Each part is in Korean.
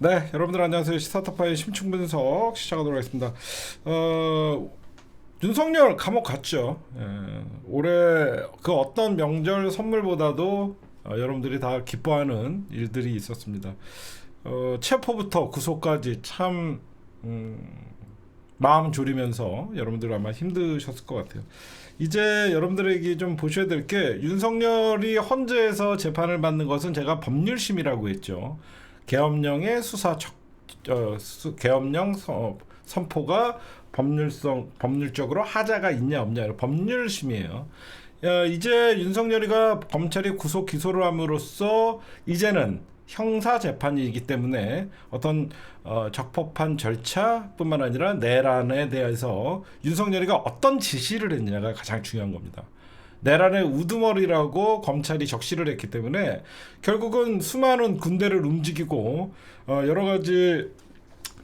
네, 여러분들 안녕하세요. 시사타파의 심층 분석 시작하도록 하겠습니다. 윤석열 감옥 갔죠. 올해 그 어떤 명절 선물보다도 여러분들이 다 기뻐하는 일들이 있었습니다. 체포부터 구속까지 참 마음 졸이면서 여러분들 아마 힘드셨을 것 같아요. 이제 여러분들에게 좀 보셔야 될 게, 윤석열이 헌재에서 재판을 받는 것은 제가 법률심이라고 했죠. 계엄령의 계엄령 선포가 법률적으로 하자가 있냐 없냐, 법률심이에요. 이제 윤석열이가 검찰이 구속 기소를 함으로써 이제는 형사 재판이기 때문에 어떤 적법한 절차뿐만 아니라 내란에 대해서 윤석열이가 어떤 지시를 했느냐가 가장 중요한 겁니다. 내란의 우두머리라고 검찰이 적시를 했기 때문에 결국은 수많은 군대를 움직이고 여러 가지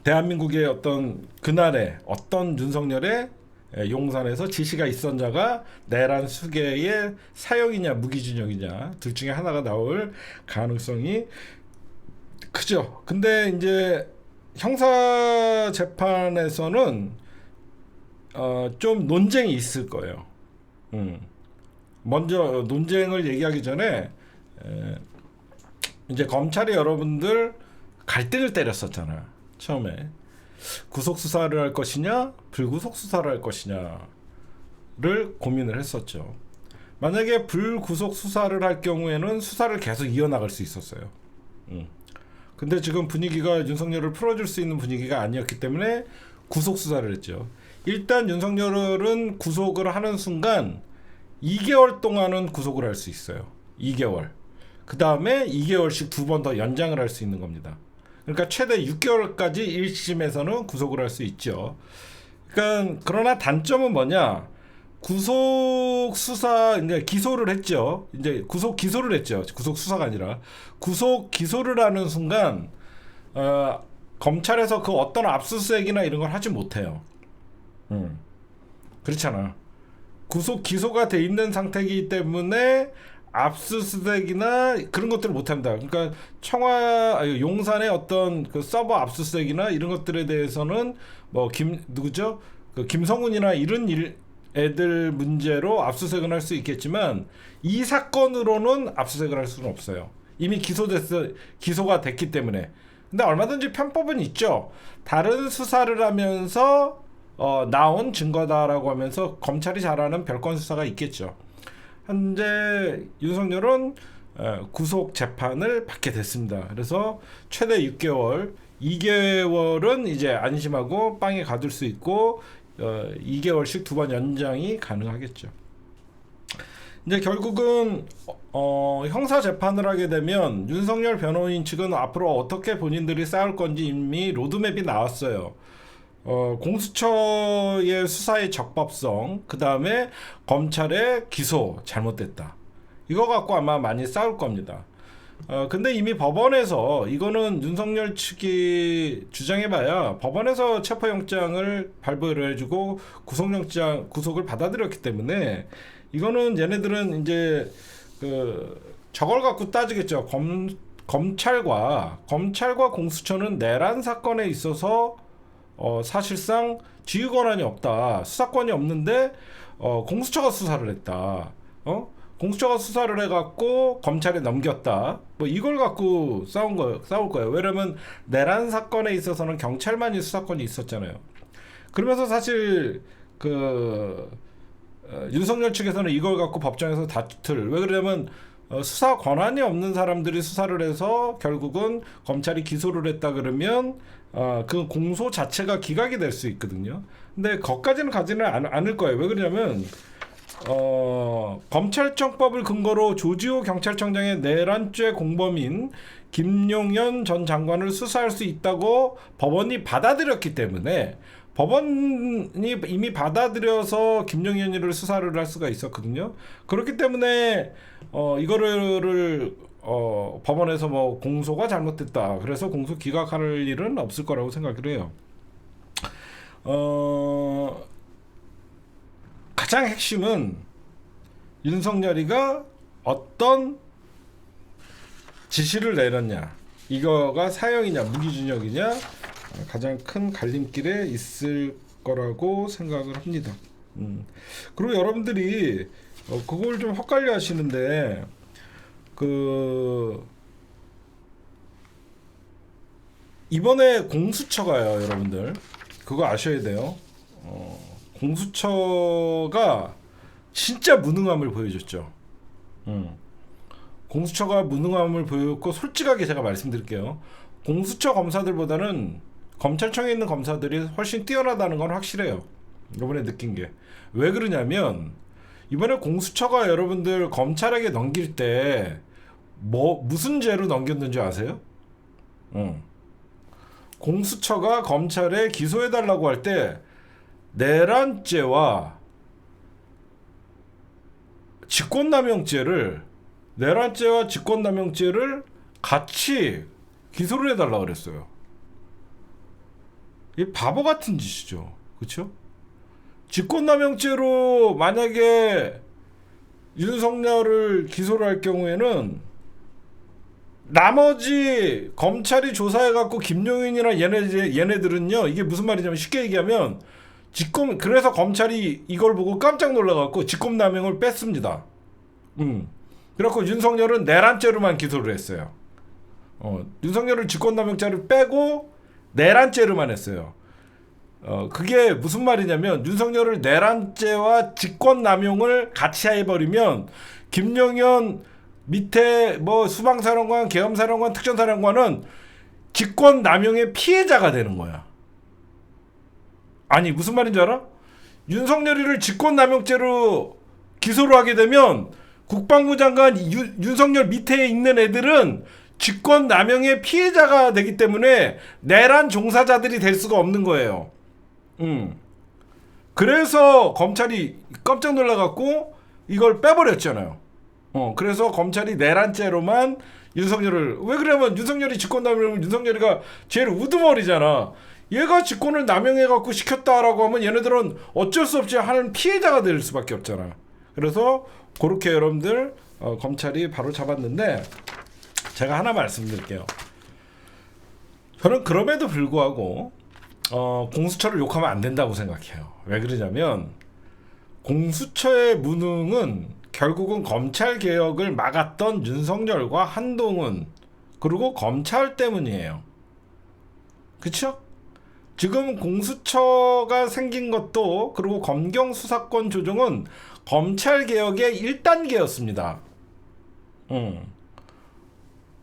대한민국의 어떤 그날의 어떤 윤석열의 용산에서 지시가 있었냐가 내란 수계의 사형이냐 무기징역이냐 둘 중에 하나가 나올 가능성이 크죠. 근데 이제 형사 재판에서는 좀 논쟁이 있을 거예요. 먼저 논쟁을 얘기하기 전에 이제 검찰이 여러분들 갈등을 때렸었잖아. 처음에 구속 수사를 할 것이냐 불구속 수사를 할 것이냐를 고민을 했었죠. 만약에 불구속 수사를 할 경우에는 수사를 계속 이어나갈 수 있었어요. 근데 지금 분위기가 윤석열을 풀어줄 수 있는 분위기가 아니었기 때문에 구속 수사를 했죠. 일단 윤석열은 구속을 하는 순간 2개월 동안은 구속을 할 수 있어요. 2개월. 그 다음에 2개월씩 2번 더 연장을 할 수 있는 겁니다. 그러니까 최대 6개월까지 1심에서는 구속을 할 수 있죠. 그러니까 그러나 단점은 뭐냐? 구속 수사 이제 기소를 했죠. 이제 구속 기소를 했죠. 구속 수사가 아니라 구속 기소를 하는 순간 검찰에서 그 어떤 압수수색이나 이런 걸 하지 못해요. 그렇잖아. 구속 기소가 돼 있는 상태이기 때문에 압수수색이나 그런 것들을 못합니다. 그러니까 용산의 어떤 그 서버 압수수색이나 이런 것들에 대해서는 뭐 누구죠? 그 김성훈이나 이런 애들 문제로 압수수색은 할 수 있겠지만 이 사건으로는 압수수색을 할 수는 없어요. 이미 기소가 됐기 때문에. 근데 얼마든지 편법은 있죠. 다른 수사를 하면서 나온 증거다라고 하면서 검찰이 잘하는 별건 수사가 있겠죠. 현재 윤석열은 구속 재판을 받게 됐습니다. 그래서 최대 6개월, 2개월은 이제 안심하고 빵에 가둘 수 있고 2개월씩 2번 연장이 가능하겠죠. 이제 결국은 형사 재판을 하게 되면 윤석열 변호인 측은 앞으로 어떻게 본인들이 싸울 건지 이미 로드맵이 나왔어요. 공수처의 수사의 적법성, 그 다음에 검찰의 기소 잘못됐다. 이거 갖고 아마 많이 싸울 겁니다. 근데 이미 법원에서 이거는 윤석열 측이 주장해봐야 법원에서 체포영장을 발부를 해주고 구속을 받아들였기 때문에 이거는 얘네들은 이제 저걸 갖고 따지겠죠. 검찰과 공수처는 내란 사건에 있어서 사실상 지휘 권한이 없다. 수사권이 없는데 공수처가 수사를 했다. 공수처가 수사를 해갖고 검찰에 넘겼다. 뭐 이걸 갖고 싸울 거예요. 왜냐면 내란 사건에 있어서는 경찰만이 수사권이 있었잖아요. 그러면서 사실 윤석열 측에서는 이걸 갖고 법정에서 다툴. 왜 그러냐면 수사 권한이 없는 사람들이 수사를 해서 결국은 검찰이 기소를 했다 그러면 그 공소 자체가 기각이 될 수 있거든요. 근데 거기까지는 가지는 않을 거예요. 왜 그러냐면 검찰청법을 근거로 조지호 경찰청장의 내란죄 공범인 김용현 전 장관을 수사할 수 있다고 법원이 받아들였기 때문에 법원이 이미 받아들여서 김용현이를 수사를 할 수가 있었거든요. 그렇기 때문에 이거를 법원에서 뭐 공소가 잘못됐다. 그래서 공소 기각할 일은 없을 거라고 생각을 해요. 가장 핵심은 윤석열이가 어떤 지시를 내렸냐. 이거가 사형이냐 무기징역이냐 가장 큰 갈림길에 있을 거라고 생각을 합니다. 그리고 여러분들이 그걸 좀 헛갈려 하시는데 이번에 공수처가요, 여러분들 그거 아셔야 돼요. 공수처가 진짜 무능함을 보여줬죠. 공수처가 무능함을 보였고, 솔직하게 제가 말씀드릴게요. 공수처 검사들보다는 검찰청에 있는 검사들이 훨씬 뛰어나다는 건 확실해요. 이번에 느낀 게. 왜 그러냐면 이번에 공수처가 여러분들 검찰에게 넘길 때 무슨 죄로 넘겼는지 아세요? 공수처가 검찰에 기소해달라고 할 때 내란죄와 직권남용죄를 같이 기소를 해달라고 그랬어요. 이 바보 같은 짓이죠. 그렇죠? 직권남용죄로 만약에 윤석열을 기소를 할 경우에는 나머지 검찰이 조사해갖고 김용인이나 얘네들은요, 이게 무슨 말이냐면 쉽게 얘기하면 그래서 검찰이 이걸 보고 깜짝 놀라갖고 직권남용을 뺐습니다. 그래갖고 윤석열은 내란죄로만 기소를 했어요. 윤석열을 직권남용죄를 빼고 내란죄로만 했어요. 그게 무슨 말이냐면 윤석열을 내란죄와 직권남용을 같이 해버리면 김용현 밑에 뭐 수방사령관, 계엄사령관, 특전사령관은 직권남용의 피해자가 되는 거야. 아니 무슨 말인지 알아? 윤석열이를 직권남용죄로 기소를 하게 되면 국방부 장관 윤석열 밑에 있는 애들은 직권남용의 피해자가 되기 때문에 내란 종사자들이 될 수가 없는 거예요. 그래서 검찰이 깜짝 놀라갖고 이걸 빼버렸잖아요. 그래서 검찰이 내란죄로만 윤석열을, 왜 그러냐면 윤석열이 직권남용을, 윤석열이가 제일 우두머리잖아. 얘가 직권을 남용해갖고 시켰다라고 하면 얘네들은 어쩔 수 없이 하는 피해자가 될 수밖에 없잖아. 그래서 그렇게 여러분들 검찰이 바로 잡았는데, 제가 하나 말씀드릴게요. 저는 그럼에도 불구하고 공수처를 욕하면 안 된다고 생각해요. 왜 그러냐면 공수처의 무능은 결국은 검찰개혁을 막았던 윤석열과 한동훈 그리고 검찰 때문이에요. 그쵸? 지금 공수처가 생긴 것도, 그리고 검경 수사권 조정은 검찰개혁의 1단계였습니다.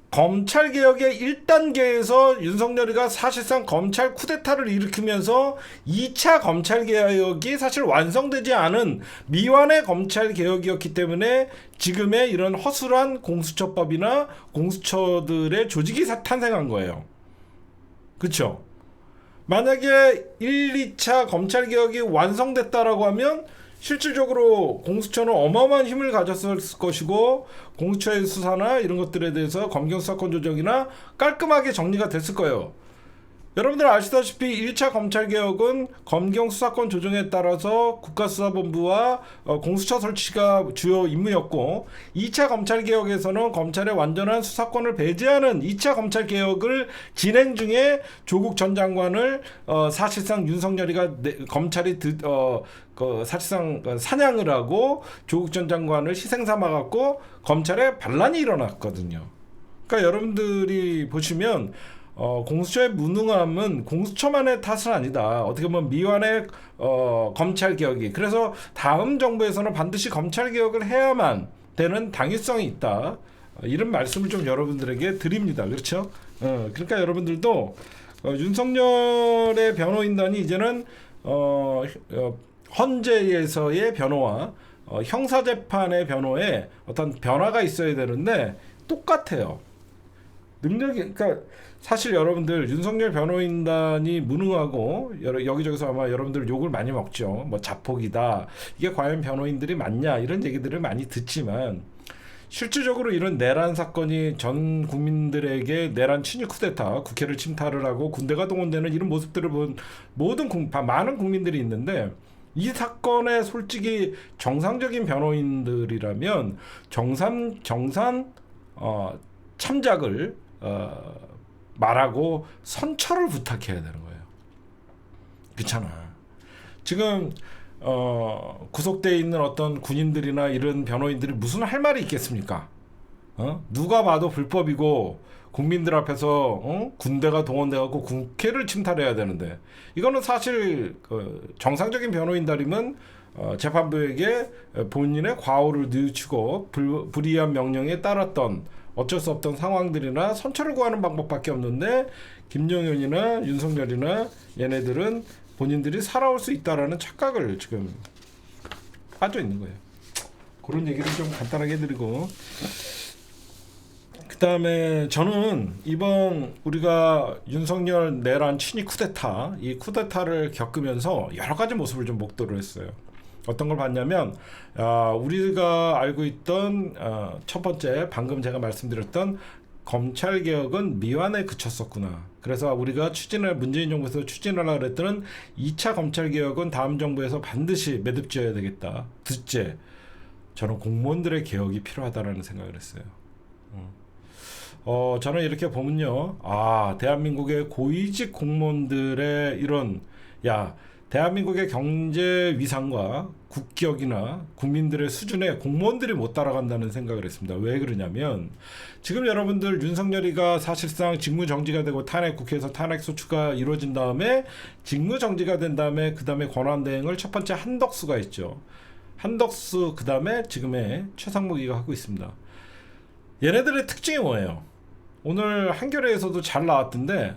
검찰개혁의 1단계에서 윤석열이가 사실상 검찰 쿠데타를 일으키면서 2차 검찰개혁이 사실 완성되지 않은 미완의 검찰개혁이었기 때문에 지금의 이런 허술한 공수처법이나 공수처들의 조직이 탄생한 거예요. 그쵸? 만약에 1, 2차 검찰개혁이 완성됐다라고 하면 실질적으로 공수처는 어마어마한 힘을 가졌을 것이고, 공수처의 수사나 이런 것들에 대해서 검경 수사권 조정이나 깔끔하게 정리가 됐을 거예요. 여러분들 아시다시피 1차 검찰개혁은 검경 수사권 조정에 따라서 국가수사본부와 공수처 설치가 주요 임무였고, 2차 검찰개혁에서는 검찰의 완전한 수사권을 배제하는 2차 검찰개혁을 진행 중에 조국 전 장관을 사실상 윤석열이가 검찰이 사실상 사냥을 하고 조국 전 장관을 희생 삼아갖고 검찰에 반란이 일어났거든요. 그러니까 여러분들이 보시면 공수처의 무능함은 공수처만의 탓은 아니다. 어떻게 보면 미완의 검찰개혁이, 그래서 다음 정부에서는 반드시 검찰개혁을 해야만 되는 당위성이 있다. 이런 말씀을 좀 여러분들에게 드립니다. 그렇죠? 그러니까 여러분들도 윤석열의 변호인단이 이제는 헌재에서의 변호와 형사재판의 변호에 어떤 변화가 있어야 되는데 똑같아요. 능력이, 그러니까 사실 여러분들 윤석열 변호인단이 무능하고 여기저기서 아마 여러분들 욕을 많이 먹죠. 뭐 자폭이다, 이게 과연 변호인들이 맞냐, 이런 얘기들을 많이 듣지만 실질적으로 이런 내란 사건이 전 국민들에게 내란 친일 쿠데타, 국회를 침탈을 하고 군대가 동원되는 이런 모습들을 본 많은 국민들이 있는데, 이 사건에 솔직히 정상적인 변호인들이라면 정산 참작을 말하고 선처를 부탁해야 되는 거예요. 그렇잖아. 지금 구속돼 있는 어떤 군인들이나 이런 변호인들이 무슨 할 말이 있겠습니까? 누가 봐도 불법이고 국민들 앞에서 군대가 동원돼 갖고 국회를 침탈해야 되는데, 이거는 사실 정상적인 변호인들이면 재판부에게 본인의 과오를 뉘우치고 불이한 명령에 따랐던 어쩔 수 없던 상황들이나 선처를 구하는 방법밖에 없는데, 김용현이나 윤석열이나 얘네들은 본인들이 살아올 수 있다라는 착각을 지금 빠져 있는 거예요. 그런 얘기를 좀 간단하게 해드리고, 그 다음에 저는 이번 우리가 윤석열 내란 친위 쿠데타, 이 쿠데타를 겪으면서 여러 가지 모습을 좀 목도를 했어요. 어떤 걸 봤냐면, 우리가 알고 있던 첫 번째, 방금 제가 말씀드렸던 검찰개혁은 미완에 그쳤었구나. 그래서 우리가 문재인 정부에서 추진하려고 했던 2차 검찰개혁은 다음 정부에서 반드시 매듭지어야 되겠다. 둘째, 저는 공무원들의 개혁이 필요하다라는 생각을 했어요. 저는 이렇게 보면요, 대한민국의 고위직 공무원들의 이런, 대한민국의 경제 위상과 국격이나 국민들의 수준에 공무원들이 못 따라간다는 생각을 했습니다. 왜 그러냐면, 지금 여러분들 윤석열이가 사실상 직무정지가 되고 국회에서 탄핵 소추가 이루어진 다음에, 직무정지가 된 다음에 그 다음에 권한대행을 첫 번째 한덕수가 있죠. 한덕수, 그 다음에 지금의 최상목이가 하고 있습니다. 얘네들의 특징이 뭐예요? 오늘 한겨레에서도 잘 나왔던데,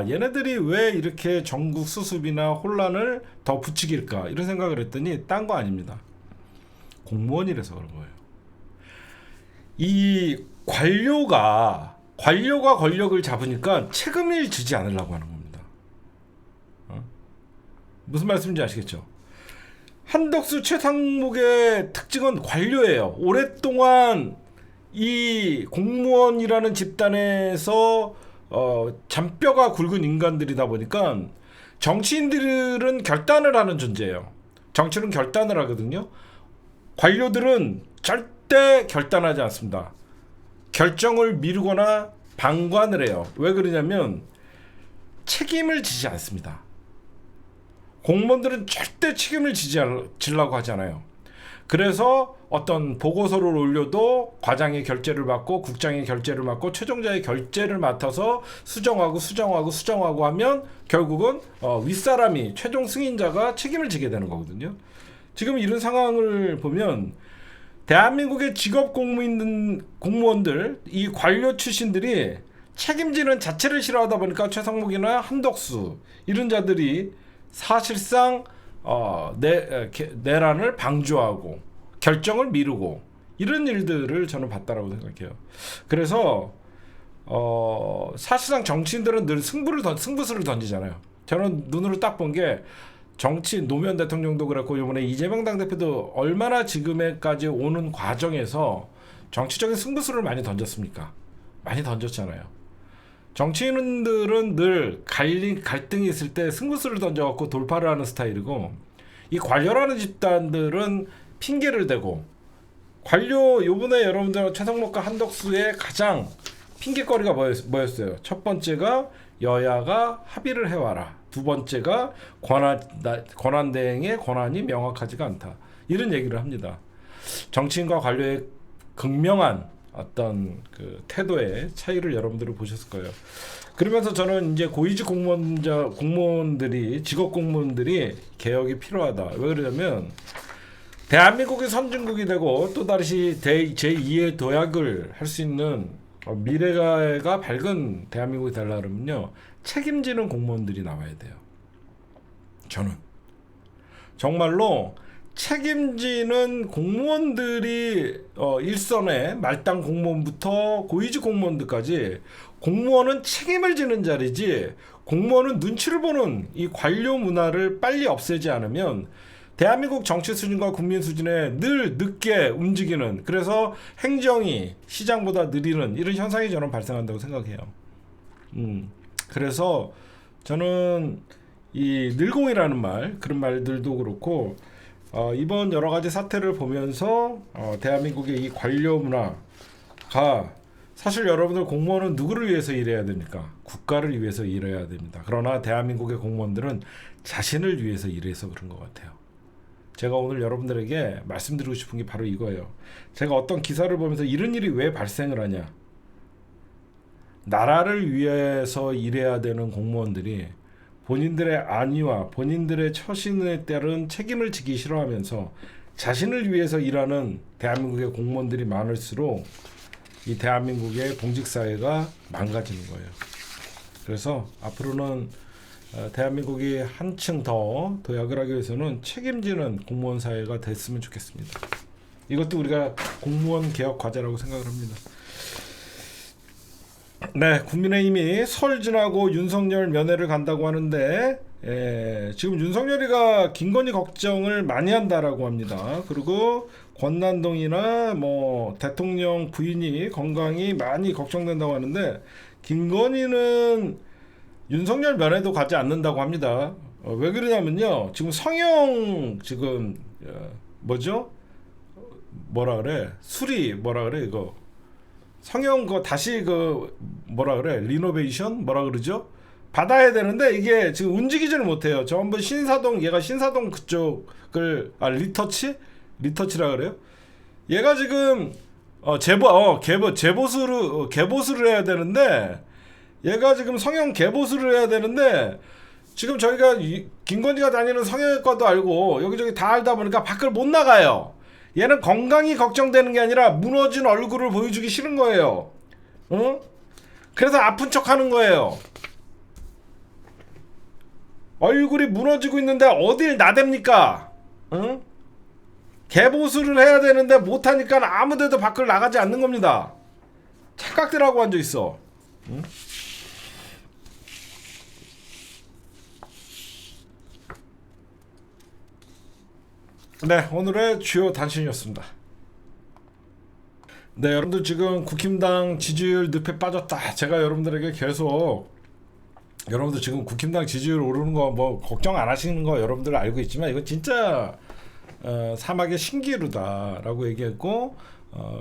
얘네들이 왜 이렇게 전국 수습이나 혼란을 더 부추길까, 이런 생각을 했더니 딴 거 아닙니다. 공무원이라서 그런 거예요. 이 관료가 권력을 잡으니까 책임을 지지 않으려고 하는 겁니다. 무슨 말씀인지 아시겠죠? 한덕수, 최상목의 특징은 관료예요. 오랫동안 이 공무원이라는 집단에서 잔뼈가 굵은 인간들이다 보니까, 정치인들은 결단을 하는 존재예요. 정치는 결단을 하거든요. 관료들은 절대 결단하지 않습니다. 결정을 미루거나 방관을 해요. 왜 그러냐면 책임을 지지 않습니다. 공무원들은 절대 책임을 지려고 하지 않아요. 그래서 어떤 보고서를 올려도 과장의 결재를 맡고 국장의 결재를 맡고 최종자의 결재를 맡아서 수정하고 하면 결국은 윗사람이, 최종 승인자가 책임을 지게 되는 거거든요. 지금 이런 상황을 보면 대한민국의 직업 공무원들, 이 관료 출신들이 책임지는 자체를 싫어하다 보니까 최상목이나 한덕수 이런 자들이 사실상 내란을 방조하고 결정을 미루고 이런 일들을 저는 봤다라고 생각해요. 그래서 사실상 정치인들은 늘 승부수를 던지잖아요. 저는 눈으로 딱 본 게, 정치 노무현 대통령도 그렇고 이번에 이재명 당대표도 얼마나 지금까지 오는 과정에서 정치적인 승부수를 많이 던졌습니까? 많이 던졌잖아요. 정치인들은 늘 갈등이 있을 때 승부수를 던져갖고 돌파를 하는 스타일이고, 이 관료라는 집단들은 핑계를 대고, 관료, 요번에 여러분들 최상목과 한덕수의 가장 핑계거리가 뭐였어요? 첫 번째가 여야가 합의를 해와라. 두 번째가 권한대행의 권한이 명확하지가 않다. 이런 얘기를 합니다. 정치인과 관료의 극명한 어떤 그 태도의 차이를 여러분들이 보셨을 거예요. 그러면서 저는 이제 고위직 공무원들이, 직업 공무원들이 개혁이 필요하다. 왜 그러냐면, 대한민국이 선진국이 되고 또다시 제2의 도약을 할 수 있는 미래가 밝은 대한민국이 되려면요, 책임지는 공무원들이 나와야 돼요. 저는 정말로 책임지는 공무원들이 일선의 말단 공무원부터 고위직 공무원들까지, 공무원은 책임을 지는 자리지, 공무원은 눈치를 보는 이 관료 문화를 빨리 없애지 않으면 대한민국 정치 수준과 국민 수준에 늘 늦게 움직이는, 그래서 행정이 시장보다 느리는 이런 현상이 저는 발생한다고 생각해요. 그래서 저는 이 늘공이라는 그런 말들도 그렇고, 이번 여러 가지 사태를 보면서 대한민국의 이 관료 문화가 사실 여러분들 공무원은 누구를 위해서 일해야 됩니까? 국가를 위해서 일해야 됩니다. 그러나 대한민국의 공무원들은 자신을 위해서 일해서 그런 것 같아요. 제가 오늘 여러분들에게 말씀드리고 싶은 게 바로 이거예요. 제가 어떤 기사를 보면서 이런 일이 왜 발생을 하냐. 나라를 위해서 일해야 되는 공무원들이 본인들의 안위와 본인들의 처신에 따른 책임을 지기 싫어하면서 자신을 위해서 일하는 대한민국의 공무원들이 많을수록 이 대한민국의 공직사회가 망가지는 거예요. 그래서 앞으로는 대한민국이 한층 더 도약을 하기 위해서는 책임지는 공무원 사회가 됐으면 좋겠습니다. 이것도 우리가 공무원 개혁 과제라고 생각을 합니다. 네, 국민의힘이 설 지나고 윤석열 면회를 간다고 하는데 지금 윤석열이가 김건희 걱정을 많이 한다라고 합니다. 그리고 권난동이나 뭐 대통령 부인이 건강이 많이 걱정된다고 하는데 김건희는 윤석열 면회도 가지 않는다고 합니다. 왜 그러냐면요. 지금 성형 지금 뭐죠? 뭐라 그래? 수리 뭐라 그래 이거? 성형 그 다시 그 뭐라 그래? 리노베이션 뭐라 그러죠? 받아야 되는데 이게 지금 움직이지를 못해요. 전부 신사동 얘가 신사동 그쪽을 리터치라 그래요? 얘가 지금 개보수를 해야 되는데 얘가 지금 성형 개보수를 해야 되는데 지금 저희가 김건희가 다니는 성형외과도 알고 여기저기 다 알다 보니까 밖을 못 나가요. 얘는 건강이 걱정되는 게 아니라 무너진 얼굴을 보여주기 싫은 거예요. 응? 그래서 아픈 척 하는 거예요. 얼굴이 무너지고 있는데 어딜 나댑니까? 응? 개보수를 해야 되는데 못하니까 아무데도 밖을 나가지 않는 겁니다. 착각들하고 앉아있어. 응? 네, 오늘의 주요 단신이었습니다. 네, 여러분들 지금 국힘당 지지율 늪에 빠졌다. 제가 여러분들에게 계속 여러분들 지금 국힘당 지지율 오르는 거 뭐 걱정 안 하시는 거 여러분들 알고 있지만 이건 진짜 사막의 신기루다라고 얘기했고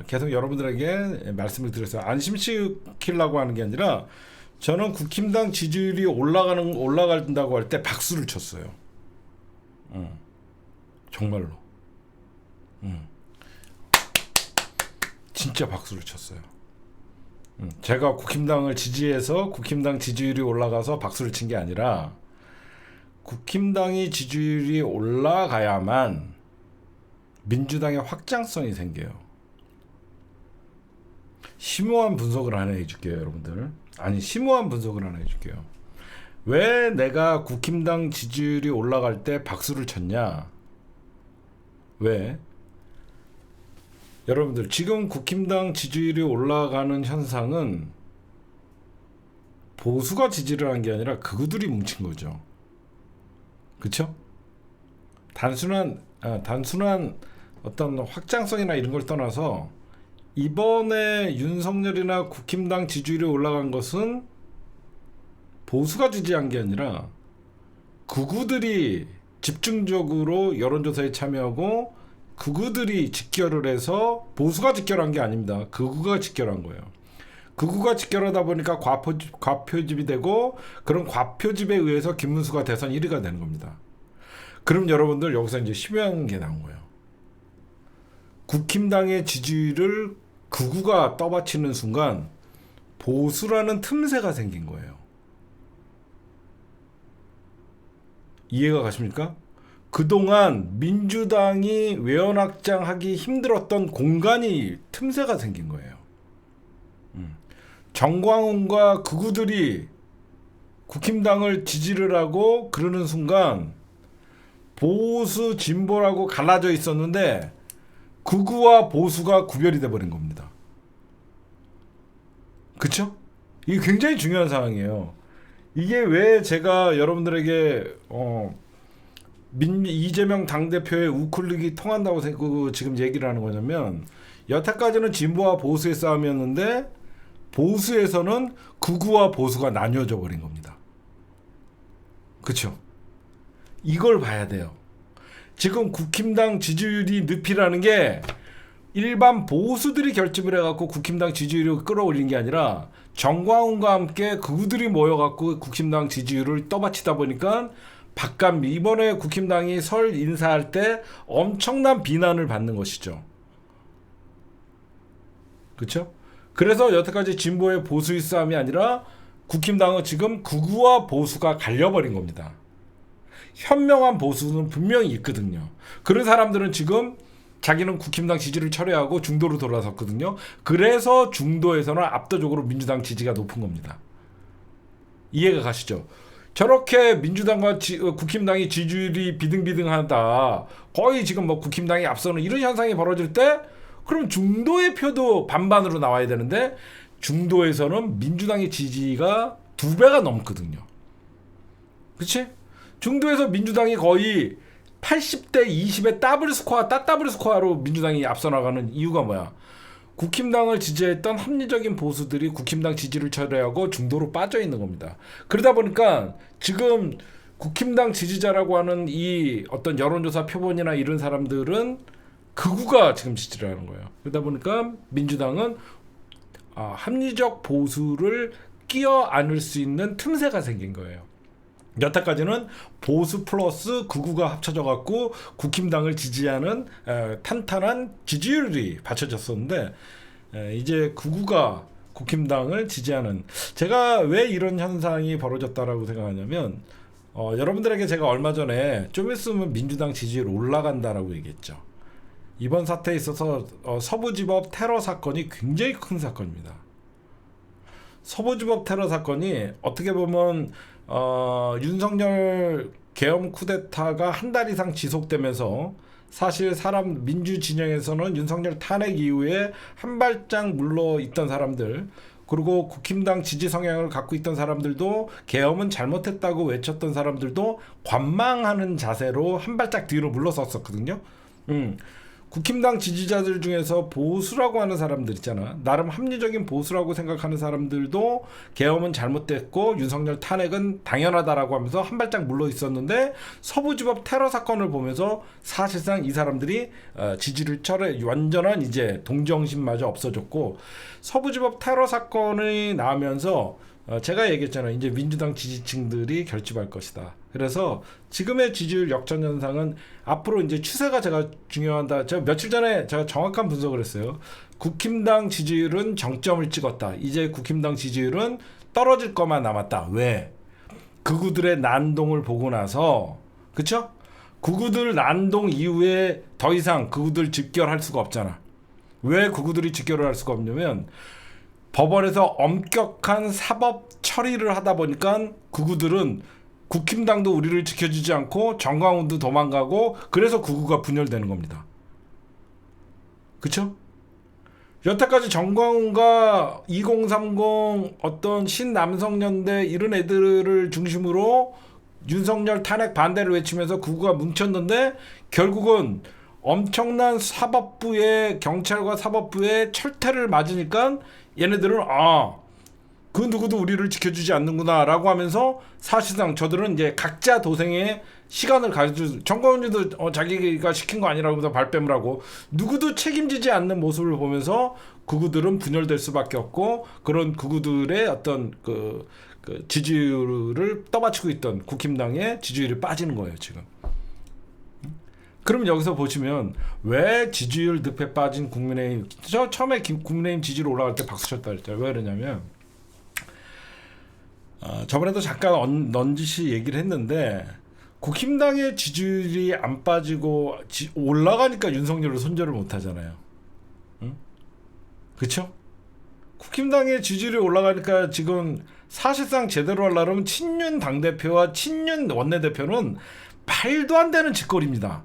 계속 여러분들에게 말씀을 드렸어요. 안심시키려고 하는 게 아니라 저는 국힘당 지지율이 올라간다고 할 때 박수를 쳤어요. 정말로. 진짜 박수를 쳤어요. 제가 국힘당을 지지해서 국힘당 지지율이 올라가서 박수를 친 게 아니라 국힘당이 지지율이 올라가야만 민주당의 확장성이 생겨요. 심오한 분석을 하나 해줄게요, 여러분들. 아니, 심오한 분석을 하나 해줄게요. 왜 내가 국힘당 지지율이 올라갈 때 박수를 쳤냐? 왜? 여러분들 지금 국힘당 지지율이 올라가는 현상은 보수가 지지를 한 게 아니라 그들이 뭉친 거죠. 그쵸? 단순한 어떤 확장성이나 이런 걸 떠나서 이번에 윤석열이나 국힘당 지지율이 올라간 것은 보수가 지지한 게 아니라 극우들이 집중적으로 여론조사에 참여하고 극우들이 직결을 해서 보수가 직결한 게 아닙니다. 극우가 직결한 거예요. 극우가 직결하다 보니까 과표집이 되고 그런 과표집에 의해서 김문수가 대선 1위가 되는 겁니다. 그럼 여러분들 여기서 이제 심오한 게 나온 거예요. 국힘당의 지지율을 극우가 떠받치는 순간 보수라는 틈새가 생긴 거예요. 이해가 가십니까? 그동안 민주당이 외연확장하기 힘들었던 공간이 틈새가 생긴 거예요. 정광훈과 극우들이 국힘당을 지지를 하고 그러는 순간 보수 진보라고 갈라져 있었는데 극우와 보수가 구별이 돼버린 겁니다. 그쵸? 이게 굉장히 중요한 상황이에요. 이게 왜 제가 여러분들에게 이재명 당대표의 우클릭이 통한다고 지금 얘기를 하는 거냐면 여태까지는 진보와 보수의 싸움이었는데 보수에서는 극우와 보수가 나뉘어져 버린 겁니다. 그쵸? 이걸 봐야 돼요. 지금 국힘당 지지율이 늪이라는 게 일반 보수들이 결집을 해갖고 국힘당 지지율을 끌어올린 게 아니라 정광훈과 함께 그들이 모여갖고 국힘당 지지율을 떠받치다 보니까 이번에 국힘당이 설 인사할 때 엄청난 비난을 받는 것이죠. 그렇죠? 그래서 여태까지 진보의 보수의 싸움이 아니라 국힘당은 지금 극우와 보수가 갈려버린 겁니다. 현명한 보수는 분명히 있거든요. 그런 사람들은 지금 자기는 국힘당 지지를 철회하고 중도로 돌아섰거든요. 그래서 중도에서는 압도적으로 민주당 지지가 높은 겁니다. 이해가 가시죠? 저렇게 민주당과 국힘당이 지지율이 비등비등하다, 거의 지금 뭐 국힘당이 앞서는 이런 현상이 벌어질 때, 그럼 중도의 표도 반반으로 나와야 되는데 중도에서는 민주당의 지지가 2배가 넘거든요. 그치? 중도에서 민주당이 거의 80대 20의 따더블 스코어로 민주당이 앞서 나가는 이유가 뭐야? 국힘당을 지지했던 합리적인 보수들이 국힘당 지지를 철회하고 중도로 빠져 있는 겁니다. 그러다 보니까 지금 국힘당 지지자라고 하는 이 어떤 여론조사 표본이나 이런 사람들은 극우가 지금 지지를 하는 거예요. 그러다 보니까 민주당은 합리적 보수를 끼어 안을 수 있는 틈새가 생긴 거예요. 여태까지는 보수 플러스 극우가 합쳐져 갖고 국힘당을 지지하는 탄탄한 지지율이 받쳐졌었는데, 이제 극우가 국힘당을 지지하는, 제가 왜 이런 현상이 벌어졌다라고 생각하냐면, 여러분들에게 제가 얼마 전에 좀 있으면 민주당 지지율 올라간다라고 얘기했죠. 이번 사태에 있어서 서부지법 테러 사건이 굉장히 큰 사건입니다. 서부지법 테러 사건이 어떻게 보면 윤석열 계엄 쿠데타가 한 달 이상 지속되면서 사실 민주 진영에서는 윤석열 탄핵 이후에 한 발짝 물러 있던 사람들, 그리고 국힘당 지지 성향을 갖고 있던 사람들도 계엄은 잘못했다고 외쳤던 사람들도 관망하는 자세로 한 발짝 뒤로 물러섰었거든요. 국힘당 지지자들 중에서 보수라고 하는 사람들 있잖아. 나름 합리적인 보수라고 생각하는 사람들도 계엄은 잘못됐고 윤석열 탄핵은 당연하다라고 하면서 한 발짝 물러 있었는데, 서부지법 테러 사건을 보면서 사실상 이 사람들이 지지를 완전한 이제 동정심마저 없어졌고, 서부지법 테러 사건이 나오면서 제가 얘기했잖아요. 이제 민주당 지지층들이 결집할 것이다. 그래서 지금의 지지율 역전 현상은 앞으로 이제 추세가 제가 중요하다. 제가 며칠 전에 제가 정확한 분석을 했어요. 국힘당 지지율은 정점을 찍었다. 이제 국힘당 지지율은 떨어질 것만 남았다. 왜? 극우들의 난동을 보고 나서, 그쵸? 극우들 난동 이후에 더 이상 극우들 집결할 수가 없잖아. 왜 극우들이 집결을 할 수가 없냐면, 법원에서 엄격한 사법 처리를 하다 보니까 극우들은 국힘당도 우리를 지켜주지 않고 정광훈도 도망가고, 그래서 극우가 분열되는 겁니다. 그쵸? 여태까지 정광훈과 2030 어떤 신남성연대 이런 애들을 중심으로 윤석열 탄핵 반대를 외치면서 극우가 뭉쳤는데, 결국은 엄청난 경찰과 사법부의 철퇴를 맞으니까 얘네들은 그 누구도 우리를 지켜주지 않는구나 라고 하면서, 사실상 저들은 이제 각자 도생의 시간을 가지고, 정광훈이도 자기가 시킨 거 아니라고 하면서 발뺌을 하고, 누구도 책임지지 않는 모습을 보면서 극우들은 분열될 수밖에 없고, 그런 극우들의 어떤 그 지지율을 떠받치고 있던 국힘당의 지지율이 빠지는 거예요 지금. 그럼 여기서 보시면 왜 지지율 늪에 빠진 국민의힘, 처음에 국민의힘 지지율 올라갈 때 박수 쳤다 그랬잖아요. 왜 그러냐면, 저번에도 잠깐 넌지시 얘기를 했는데, 국힘당의 지지율이 안 빠지고 올라가니까 윤석열을 손절을 못 하잖아요. 응? 그쵸? 국힘당의 지지율이 올라가니까 지금 사실상 제대로 하려면 친윤 당대표와 친윤 원내대표는 말도 안 되는 짓거리입니다.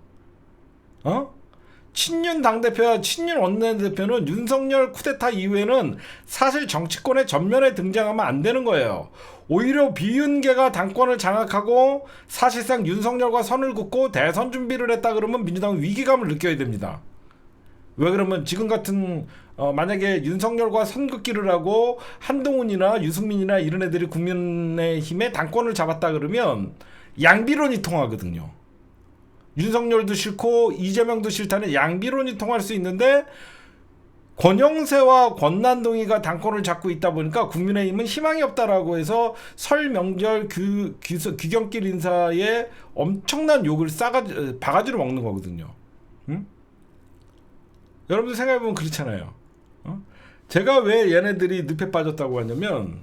친윤 당대표와 친윤 원내대표는 윤석열 쿠데타 이후에는 사실 정치권의 전면에 등장하면 안 되는 거예요. 오히려 비윤계가 당권을 장악하고 사실상 윤석열과 선을 긋고 대선 준비를 했다 그러면 민주당은 위기감을 느껴야 됩니다. 왜 그러면 지금 같은 만약에 윤석열과 선긋기를 하고 한동훈이나 유승민이나 이런 애들이 국민의힘의 당권을 잡았다 그러면 양비론이 통하거든요. 윤석열도 싫고 이재명도 싫다는 양비론이 통할 수 있는데, 권영세와 권난동이가 당권을 잡고 있다 보니까 국민의힘은 희망이 없다라고 해서 설 명절 귀경길 인사에 엄청난 욕을 바가지로 먹는 거거든요. 응? 여러분들 생각해보면 그렇잖아요. 제가 왜 얘네들이 늪에 빠졌다고 하냐면,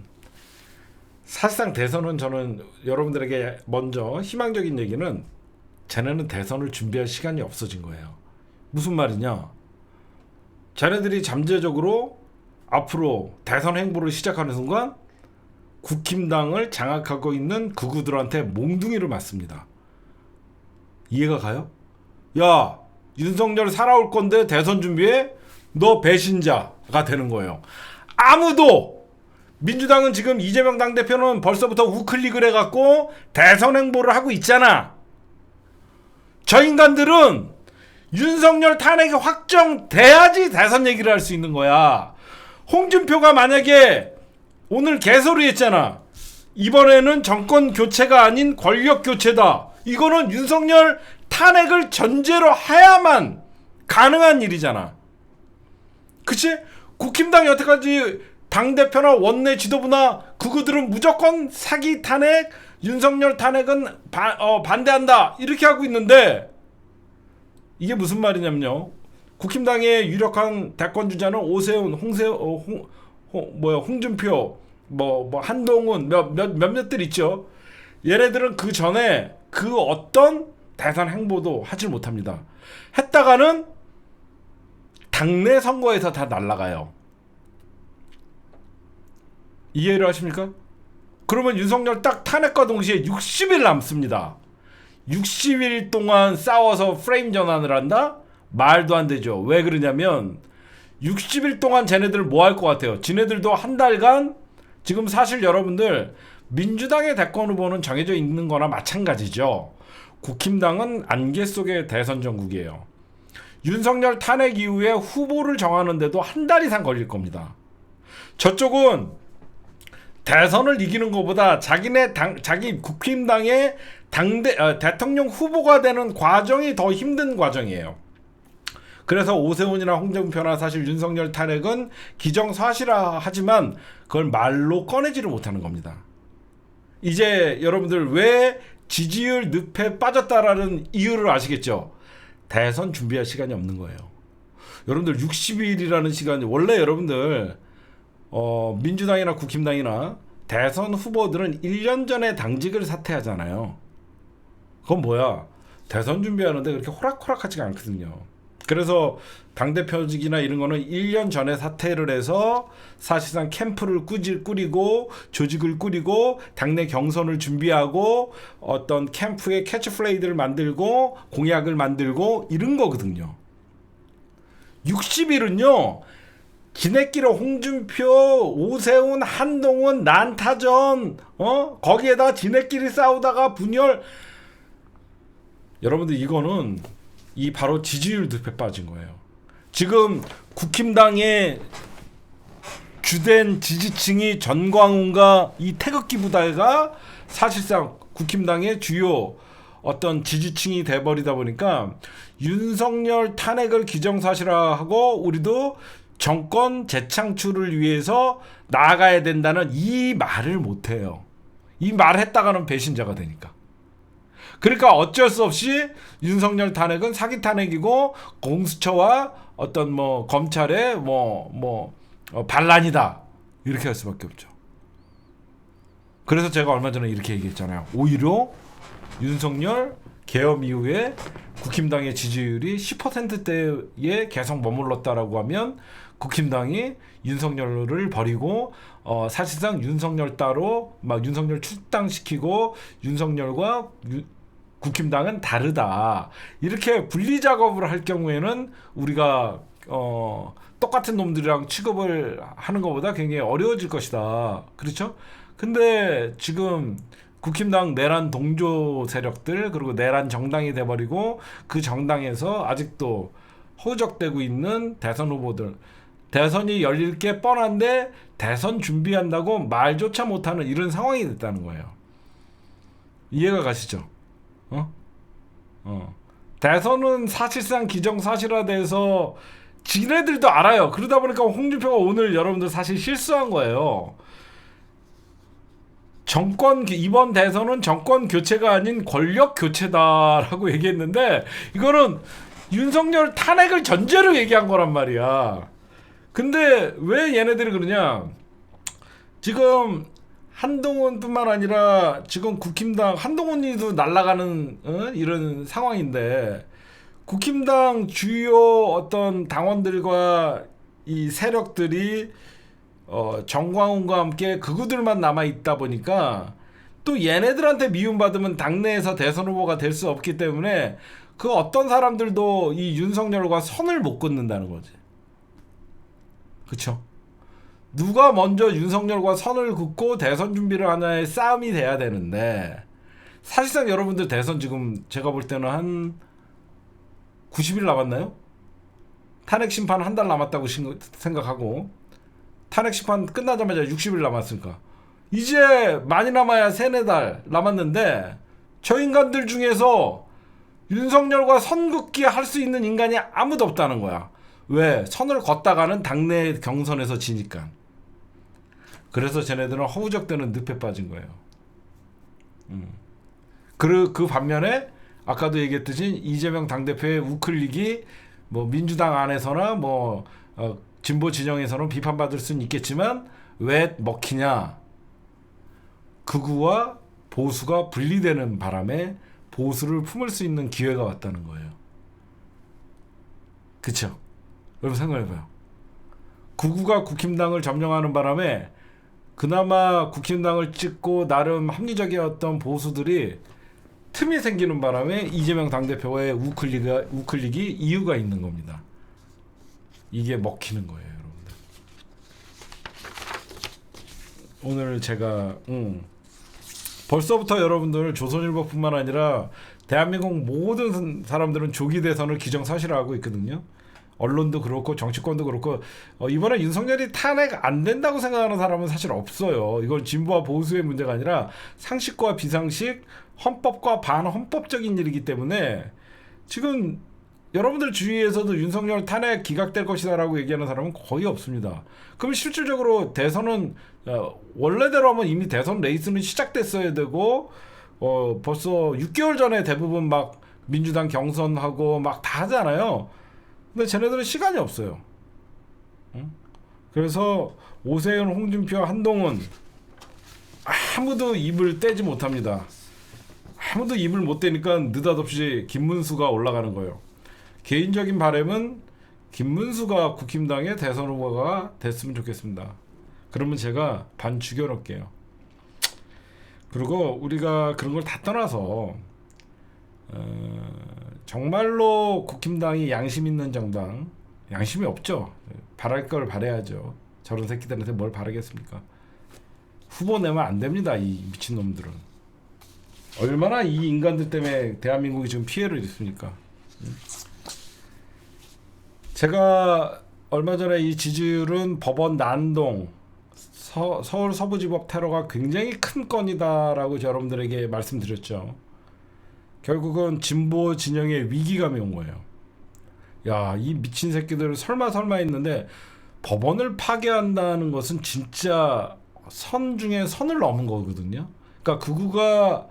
사실상 대선은 저는 여러분들에게 먼저 희망적인 얘기는, 쟤네는 대선을 준비할 시간이 없어진 거예요. 무슨 말이냐? 쟤네들이 잠재적으로 앞으로 대선 행보를 시작하는 순간 국힘당을 장악하고 있는 극우들한테 몽둥이를 맞습니다. 이해가 가요? 야, 윤석열 살아올 건데 대선 준비해? 너 배신자가 되는 거예요. 아무도, 민주당은 지금 이재명 당대표는 벌써부터 우클릭을 해갖고 대선 행보를 하고 있잖아. 저 인간들은 윤석열 탄핵이 확정돼야지 대선 얘기를 할 수 있는 거야. 홍준표가 만약에 오늘 개소리했잖아. 이번에는 정권 교체가 아닌 권력 교체다. 이거는 윤석열 탄핵을 전제로 해야만 가능한 일이잖아. 그치? 국힘당 여태까지 당대표나 원내 지도부나 그들은 무조건 사기 탄핵, 윤석열 탄핵은 반대한다 이렇게 하고 있는데, 이게 무슨 말이냐면요, 국힘당의 유력한 대권 주자는 오세훈, 홍준표, 한동훈 몇몇들 있죠. 얘네들은 그 전에 그 어떤 대선 행보도 하질 못합니다. 했다가는 당내 선거에서 다 날아가요. 이해를 하십니까? 그러면 윤석열 딱 탄핵과 동시에 60일 남습니다. 60일 동안 싸워서 프레임 전환을 한다? 말도 안 되죠. 왜 그러냐면 60일 동안 쟤네들 뭐 할 것 같아요? 지네들도 한 달간, 지금 사실 여러분들 민주당의 대권 후보는 정해져 있는 거나 마찬가지죠. 국힘당은 안개 속의 대선 전국이에요. 윤석열 탄핵 이후에 후보를 정하는데도 한 달 이상 걸릴 겁니다. 저쪽은 대선을 이기는 것보다 자기 국힘당의 대통령 후보가 되는 과정이 더 힘든 과정이에요. 그래서 오세훈이나 홍준표나 사실 윤석열 탄핵은 기정사실화 하지만 그걸 말로 꺼내지를 못하는 겁니다. 이제 여러분들 왜 지지율 늪에 빠졌다라는 이유를 아시겠죠? 대선 준비할 시간이 없는 거예요. 여러분들 60일이라는 시간이, 원래 여러분들 민주당이나 국힘당이나 대선 후보들은 1년 전에 당직을 사퇴하잖아요. 그건 뭐야? 대선 준비하는데 그렇게 호락호락하지가 않거든요. 그래서 당대표직이나 이런 거는 1년 전에 사퇴를 해서 사실상 캠프를 꾸리고 조직을 꾸리고 당내 경선을 준비하고 어떤 캠프의 캐치플레이들을 만들고 공약을 만들고 이런 거거든요. 60일은요. 지네끼리 홍준표, 오세훈, 한동훈, 난타전, 거기에다 지네끼리 싸우다가 분열. 여러분들 이거는 바로 지지율 늪에 빠진 거예요. 지금 국힘당의 주된 지지층이 전광훈과 이 태극기 부대가 사실상 국힘당의 주요 어떤 지지층이 돼버리다 보니까 윤석열 탄핵을 기정사실화하고 우리도 정권 재창출을 위해서 나아가야 된다는 이 말을 못해요. 이 말을 했다가는 배신자가 되니까. 그러니까 어쩔 수 없이 윤석열 탄핵은 사기 탄핵이고 공수처와 어떤 검찰의 반란이다 이렇게 할 수밖에 없죠. 그래서 제가 얼마 전에 이렇게 얘기했잖아요. 오히려 윤석열 계엄 이후에 국힘당의 지지율이 10%대에 계속 머물렀다라고 하면 국힘당이 윤석열을 버리고 사실상 윤석열 따로 윤석열 출당시키고 윤석열과 국힘당은 다르다. 이렇게 분리 작업을 할 경우에는 우리가 똑같은 놈들이랑 취급을 하는 것보다 굉장히 어려워질 것이다. 그렇죠? 근데 지금 국힘당 내란 동조 세력들 그리고 내란 정당이 돼버리고 그 정당에서 아직도 허우적대고 있는 대선 후보들, 대선이 열릴 게 뻔한데 대선 준비한다고 말조차 못하는 이런 상황이 됐다는 거예요. 이해가 가시죠? 대선은 사실상 기정사실화돼서 지네들도 알아요. 그러다 보니까 홍준표가 오늘 여러분들 사실 실수한 거예요. 이번 대선은 정권 교체가 아닌 권력 교체다라고 얘기했는데 이거는 윤석열 탄핵을 전제로 얘기한 거란 말이야. 근데 왜 얘네들이 그러냐? 지금 한동훈뿐만 아니라 지금 국힘당 한동훈이도 날아가는 이런 상황인데 국힘당 주요 어떤 당원들과 이 세력들이 정광훈과 함께 극우들만 남아 있다 보니까 또 얘네들한테 미움받으면 당내에서 대선 후보가 될 수 없기 때문에 그 어떤 사람들도 이 윤석열과 선을 못 긋는다는 거지. 그쵸? 누가 먼저 윤석열과 선을 긋고 대선 준비를 하나의 싸움이 돼야 되는데 사실상 여러분들 대선 지금 제가 볼 때는 한 90일 남았나요? 탄핵 심판 한 달 남았다고 생각하고 탄핵 심판 끝나자마자 60일 남았으니까 이제 많이 남아야 3-4달 남았는데 저 인간들 중에서 윤석열과 선긋기 할 수 있는 인간이 아무도 없다는 거야. 왜? 선을 걷다가는 당내 경선에서 지니까. 그래서 쟤네들은 허우적대는 늪에 빠진 거예요. 그 반면에 아까도 얘기했듯이 이재명 당대표의 우클릭이 뭐 민주당 안에서나 뭐 진보 진영에서는 비판받을 수는 있겠지만 왜 먹히냐? 극우와 보수가 분리되는 바람에 보수를 품을 수 있는 기회가 왔다는 거예요. 그쵸? 여러분 생각해봐요. 극우가 국힘당을 점령하는 바람에 그나마 국힘당을 찍고 나름 합리적이었던 보수들이 틈이 생기는 바람에 이재명 당대표의 우클릭이 이유가 있는 겁니다. 이게 먹히는 거예요, 여러분들. 오늘 제가 벌써부터 여러분들 조선일보뿐만 아니라 대한민국 모든 사람들은 조기 대선을 기정사실화하고 있거든요. 언론도 그렇고 정치권도 그렇고 이번에 윤석열이 탄핵 안 된다고 생각하는 사람은 사실 없어요. 이건 진보와 보수의 문제가 아니라 상식과 비상식, 헌법과 반헌법적인 일이기 때문에 지금 여러분들 주위에서도 윤석열 탄핵 기각될 것이다라고 얘기하는 사람은 거의 없습니다. 그럼 실질적으로 대선은 원래대로 하면 이미 대선 레이스는 시작됐어야 되고 벌써 6개월 전에 대부분 막 민주당 경선하고 막 다 하잖아요. 근데 쟤네들은 시간이 없어요. 그래서 오세훈, 홍준표, 한동훈 아무도 입을 떼지 못합니다. 아무도 입을 못 떼니까 느닷없이 김문수가 올라가는 거예요. 개인적인 바람은 김문수가 국힘당의 대선 후보가 됐으면 좋겠습니다. 그러면 제가 반 죽여놓을게요. 그리고 우리가 그런 걸 다 떠나서 정말로 국힘당이 양심 있는 정당, 양심이 없죠. 바랄 걸 바라야죠. 저런 새끼들한테 뭘 바라겠습니까? 후보 내면 안 됩니다. 이 미친놈들은. 얼마나 이 인간들 때문에 대한민국이 지금 피해를 입습니까? 제가 얼마 전에 이 지지율은 법원 난동, 서울 서부지법 테러가 굉장히 큰 건이다라고 여러분들에게 말씀드렸죠. 결국은 진보 진영의 위기감이 온 거예요. 야, 이 미친 새끼들 설마 했는데 법원을 파괴한다는 것은 진짜 선 중에 선을 넘은 거거든요. 그러니까 극우가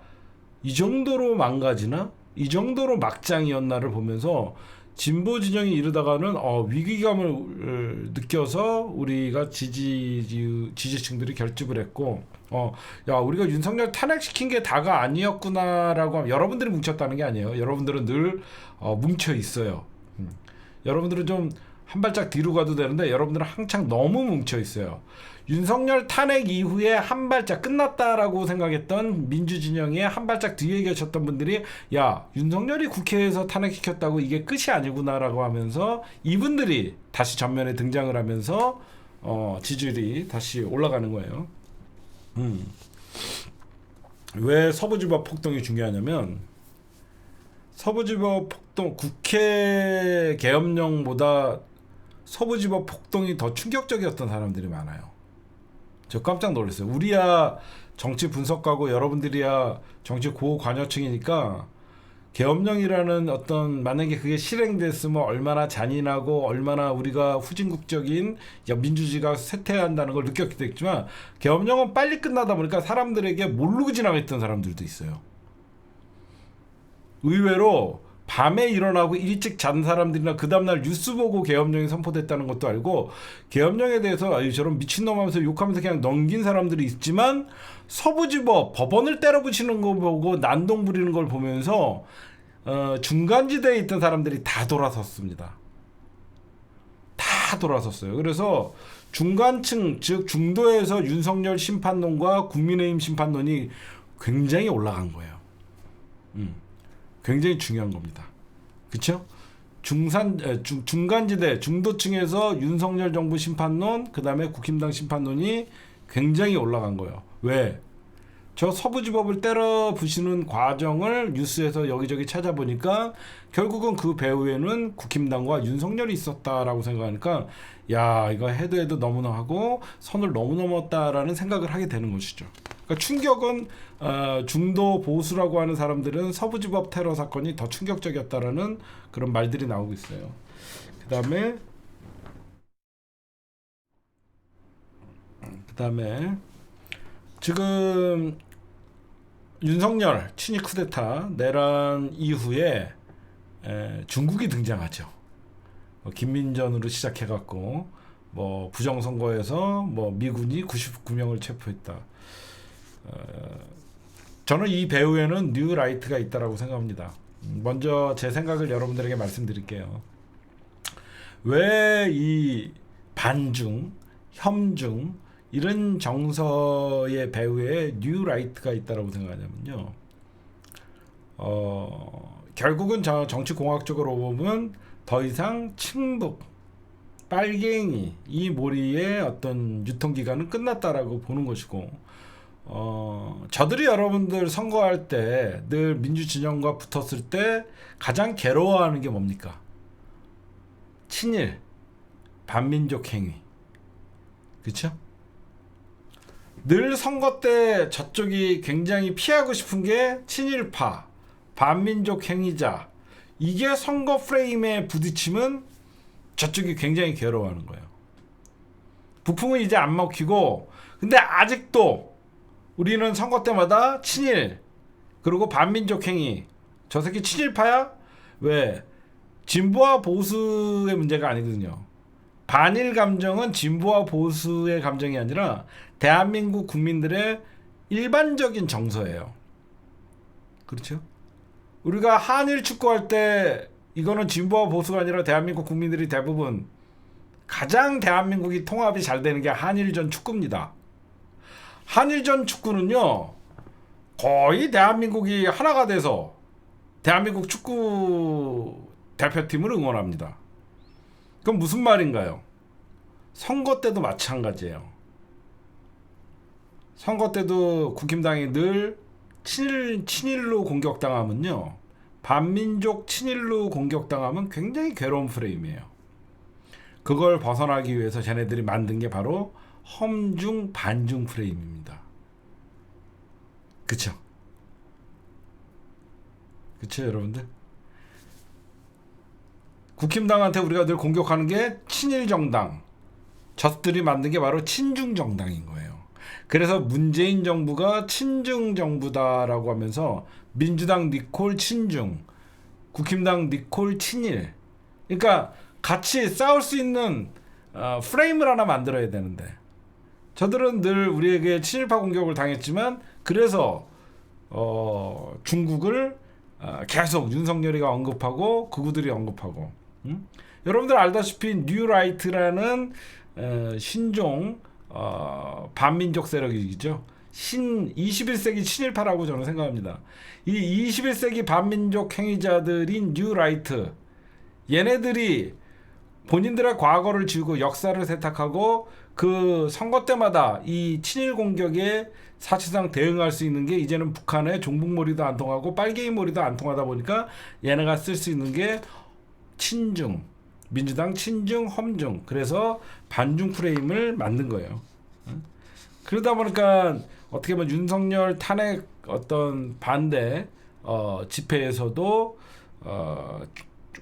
이 정도로 망가지나? 이 정도로 막장이었나를 보면서 진보 진영이 이러다가는 위기감을 느껴서 우리가 지지층들이 결집을 했고 야, 우리가 윤석열 탄핵시킨 게 다가 아니었구나라고 하면 여러분들이 뭉쳤다는 게 아니에요. 여러분들은 늘 뭉쳐 있어요. 여러분들은 좀 한 발짝 뒤로 가도 되는데 여러분들은 한창 너무 뭉쳐 있어요. 윤석열 탄핵 이후에 한 발짝 끝났다라고 생각했던 민주진영에 한 발짝 뒤에 계셨던 분들이 야, 윤석열이 국회에서 탄핵시켰다고 이게 끝이 아니구나라고 하면서 이분들이 다시 전면에 등장을 하면서 지지율이 다시 올라가는 거예요. 왜 서부지법 폭동이 중요하냐면 서부지법 폭동, 국회 계엄령보다 서부지법 폭동이 더 충격적이었던 사람들이 많아요. 저 깜짝 놀랐어요. 우리야 정치 분석가고 여러분들이야 정치 고관여층이니까 계엄령이라는 어떤 만약에 그게 실행됐으면 얼마나 잔인하고 얼마나 우리가 후진국적인 민주주의가 쇠퇴한다는 걸 느꼈기도 했지만 계엄령은 빨리 끝나다 보니까 사람들에게 모르고 지나갔던 사람들도 있어요. 의외로 밤에 일어나고 일찍 잔 사람들이나 그 다음날 뉴스 보고 계엄령이 선포됐다는 것도 알고 계엄령에 대해서 아유 저런 미친놈 하면서 욕하면서 그냥 넘긴 사람들이 있지만 서부지법 법원을 때려부시는 거 보고 난동 부리는 걸 보면서 중간지대에 있던 사람들이 다 돌아섰습니다. 다 돌아섰어요. 그래서 중간층 즉 중도에서 윤석열 심판론과 국민의힘 심판론이 굉장히 올라간 거예요. 굉장히 중요한 겁니다. 그렇죠? 중간지대 중도층에서 윤석열 정부 심판론 그다음에 국힘당 심판론이 굉장히 올라간 거예요. 왜? 저 서부지법을 때려 부시는 과정을 뉴스에서 여기저기 찾아보니까 결국은 그 배후에는 국힘당과 윤석열이 있었다라고 생각하니까 야 이거 해도 너무나 하고 선을 너무 넘었다라는 생각을 하게 되는 것이죠. 그러니까 충격은 중도 보수라고 하는 사람들은 서부지법 테러 사건이 더 충격적이었다라는 그런 말들이 나오고 있어요. 그다음에 지금 윤석열 친위 쿠데타 내란 이후에 중국이 등장하죠. 김민전으로 시작해갖고 뭐 부정선거에서 뭐 미군이 99명을 체포했다. 저는 이 배후에는 뉴라이트가 있다라고 생각합니다. 먼저 제 생각을 여러분들에게 말씀드릴게요. 왜 이 반중, 혐중 이런 정서의 배후에 뉴라이트가 있다라고 생각하냐면요. 결국은 정치공학적으로 보면 더 이상 친북, 빨갱이 이 몰이의 어떤 유통기간은 끝났다라고 보는 것이고 저들이 여러분들 선거할 때 늘 민주진영과 붙었을 때 가장 괴로워하는 게 뭡니까? 친일, 반민족 행위. 그쵸? 늘 선거 때 저쪽이 굉장히 피하고 싶은 게 친일파, 반민족 행위자. 이게 선거 프레임에 부딪히면 저쪽이 굉장히 괴로워하는 거예요. 북풍은 이제 안 먹히고 근데 아직도 우리는 선거 때마다 친일 그리고 반민족 행위 저 새끼 친일파야? 왜? 진보와 보수의 문제가 아니거든요. 반일 감정은 진보와 보수의 감정이 아니라 대한민국 국민들의 일반적인 정서예요. 그렇죠? 우리가 한일 축구할 때 이거는 진보와 보수가 아니라 대한민국 국민들이 대부분 가장 대한민국이 통합이 잘 되는 게 한일전 축구입니다. 한일전 축구는요 거의 대한민국이 하나가 돼서 대한민국 축구 대표팀을 응원합니다. 그럼 무슨 말인가요? 선거 때도 마찬가지예요. 선거 때도 국힘당이 늘 친일로 공격당하면요 반민족 친일로 공격당하면 굉장히 괴로운 프레임이에요. 그걸 벗어나기 위해서 쟤네들이 만든 게 바로 험중 반중 프레임입니다. 그쵸? 그쵸 여러분들? 국힘당한테 우리가 늘 공격하는 게 친일정당 저들이 만든 게 바로 친중정당인 거예요. 그래서 문재인 정부가 친중정부다라고 하면서 민주당 니콜 친중 국힘당 니콜 친일 그러니까 같이 싸울 수 있는 프레임을 하나 만들어야 되는데 저들은 늘 우리에게 친일파 공격을 당했지만 그래서 중국을 계속 윤석열이가 언급하고 극우들이 언급하고 여러분들 알다시피 뉴라이트라는 신종 반민족 세력이죠. 21세기 친일파라고 저는 생각합니다. 이 21세기 반민족 행위자들인 뉴라이트 얘네들이 본인들의 과거를 지우고 역사를 세탁하고 그 선거 때마다 이 친일 공격에 사실상 대응할 수 있는 게 이제는 북한의 종북몰이도 안 통하고 빨갱이몰이도 안 통하다 보니까 얘네가 쓸 수 있는 게 친중 민주당 친중 험중 그래서 반중 프레임을 만든 거예요. 그러다 보니까 어떻게 보면 윤석열 탄핵 어떤 반대 집회에서도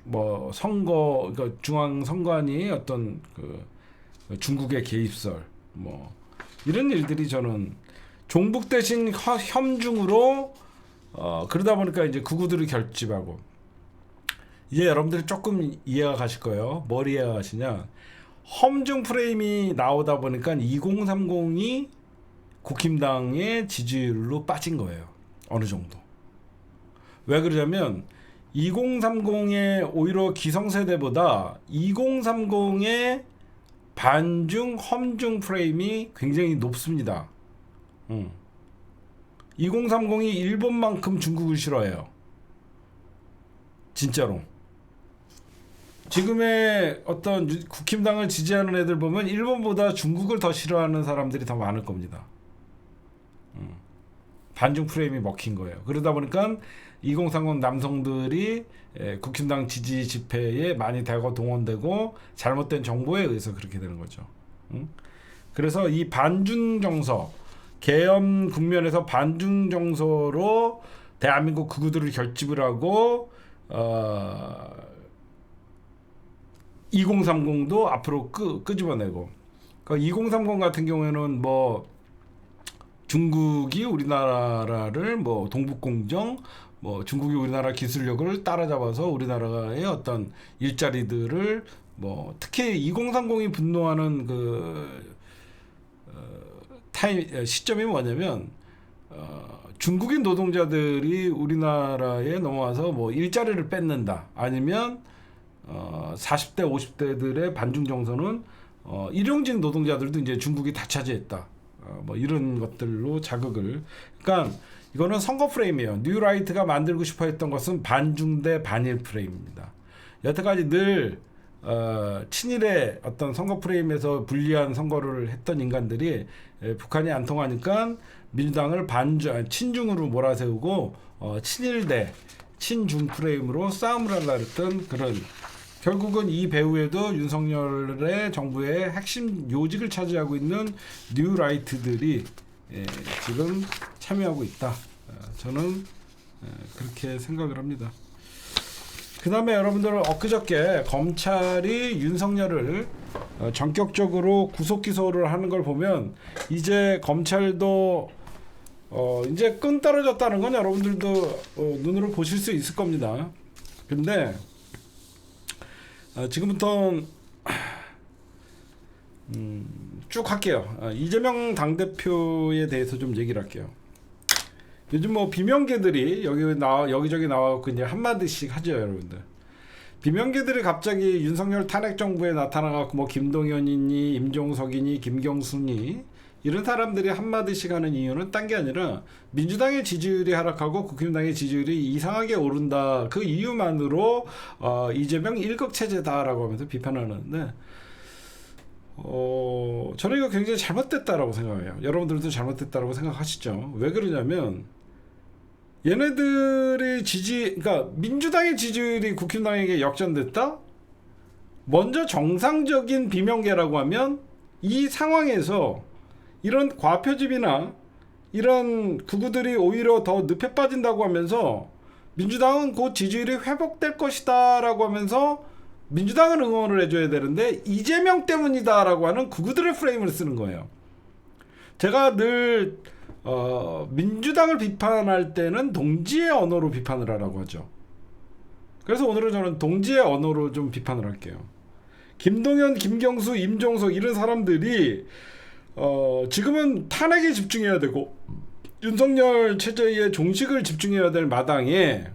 뭐 선거, 그러니까 중앙 선관위 어떤 그 중국의 개입설, 뭐 이런 일들이 저는 종북 대신 협중으로 그러다 보니까 이제 극우들을 결집하고, 이제 여러분들이 조금 이해가 가실 거예요. 뭘 이해가 가시냐? 험중 프레임이 나오다 보니까 2030이 국힘당의 지지율로 빠진 거예요. 어느 정도. 왜 그러냐면 2030의 오히려 기성세대보다 2030의 반중 험중 프레임이 굉장히 높습니다. 2030이 일본만큼 중국을 싫어해요. 진짜로. 지금의 어떤 국힘당을 지지하는 애들 보면 일본보다 중국을 더 싫어하는 사람들이 더 많을 겁니다. 반중 프레임이 먹힌 거예요. 그러다 보니까 2030 남성들이 국힘당 지지 집회에 많이 대거 동원되고 잘못된 정보에 의해서 그렇게 되는 거죠. 그래서 이 반중 정서, 계엄 국면에서 반중 정서로 대한민국 극우들을 결집을 하고 2030도 앞으로 끄집어내고, 그러니까 2030 같은 경우에는 뭐 중국이 우리나라를 뭐 동북공정, 뭐 중국이 우리나라 기술력을 따라잡아서 우리나라의 어떤 일자리들을, 뭐 특히 2030이 분노하는 그 시점이 뭐냐면 중국인 노동자들이 우리나라에 넘어와서 뭐 일자리를 뺏는다, 아니면 40대 50대들의 반중 정서는 일용직 노동자들도 이제 중국이 다 차지했다, 뭐 이런 것들로 자극을. 그러니까 이거는 선거 프레임이에요. 뉴라이트가 만들고 싶어 했던 것은 반중 대 반일 프레임입니다. 여태까지 늘 친일의 어떤 선거 프레임에서 불리한 선거를 했던 인간들이 북한이 안 통하니까 민주당을 친중으로 몰아세우고 친일 대 친중 프레임으로 싸움을 하려고 했던 그런, 결국은 이 배후에도 윤석열의 정부의 핵심 요직을 차지하고 있는 뉴라이트들이 지금 참여하고 있다. 저는 그렇게 생각을 합니다. 그 다음에 여러분들, 엊그저께 검찰이 윤석열을 전격적으로 구속 기소를 하는 걸 보면 이제 검찰도 이제 끈 떨어졌다는 건 여러분들도 눈으로 보실 수 있을 겁니다. 근데 지금부터 쭉 할게요. 이재명 당대표에 대해서 좀 얘기를 할게요. 요즘 뭐 비명계들이 여기저기 나와서 이제 한마디씩 하죠, 여러분들. 비명계들이 갑자기 윤석열 탄핵 정부에 나타나갖고 뭐 김동연이니 임종석이니 김경수니 이런 사람들이 한마디씩 하는 이유는 딴 게 아니라 민주당의 지지율이 하락하고 국힘당의 지지율이 이상하게 오른다, 그 이유만으로 이재명 1급 체제다라고 하면서 비판하는데, 저는 이거 굉장히 잘못됐다라고 생각해요. 여러분들도 잘못됐다라고 생각하시죠? 왜 그러냐면 얘네들이 그러니까 민주당의 지지율이 국힘당에게 역전됐다? 먼저 정상적인 비명계라고 하면 이 상황에서 이런 과표집이나 이런 극우들이 오히려 더 늪에 빠진다고 하면서 민주당은 곧 지지율이 회복될 것이다 라고 하면서 민주당을 응원을 해줘야 되는데 이재명 때문이다 라고 하는 극우들의 프레임을 쓰는 거예요. 제가 늘 민주당을 비판할 때는 동지의 언어로 비판을 하라고 하죠. 그래서 오늘은 저는 동지의 언어로 좀 비판을 할게요. 김동연, 김경수, 임종석 이런 사람들이 지금은 탄핵에 집중해야 되고 윤석열 체제의 종식을 집중해야 될 마당에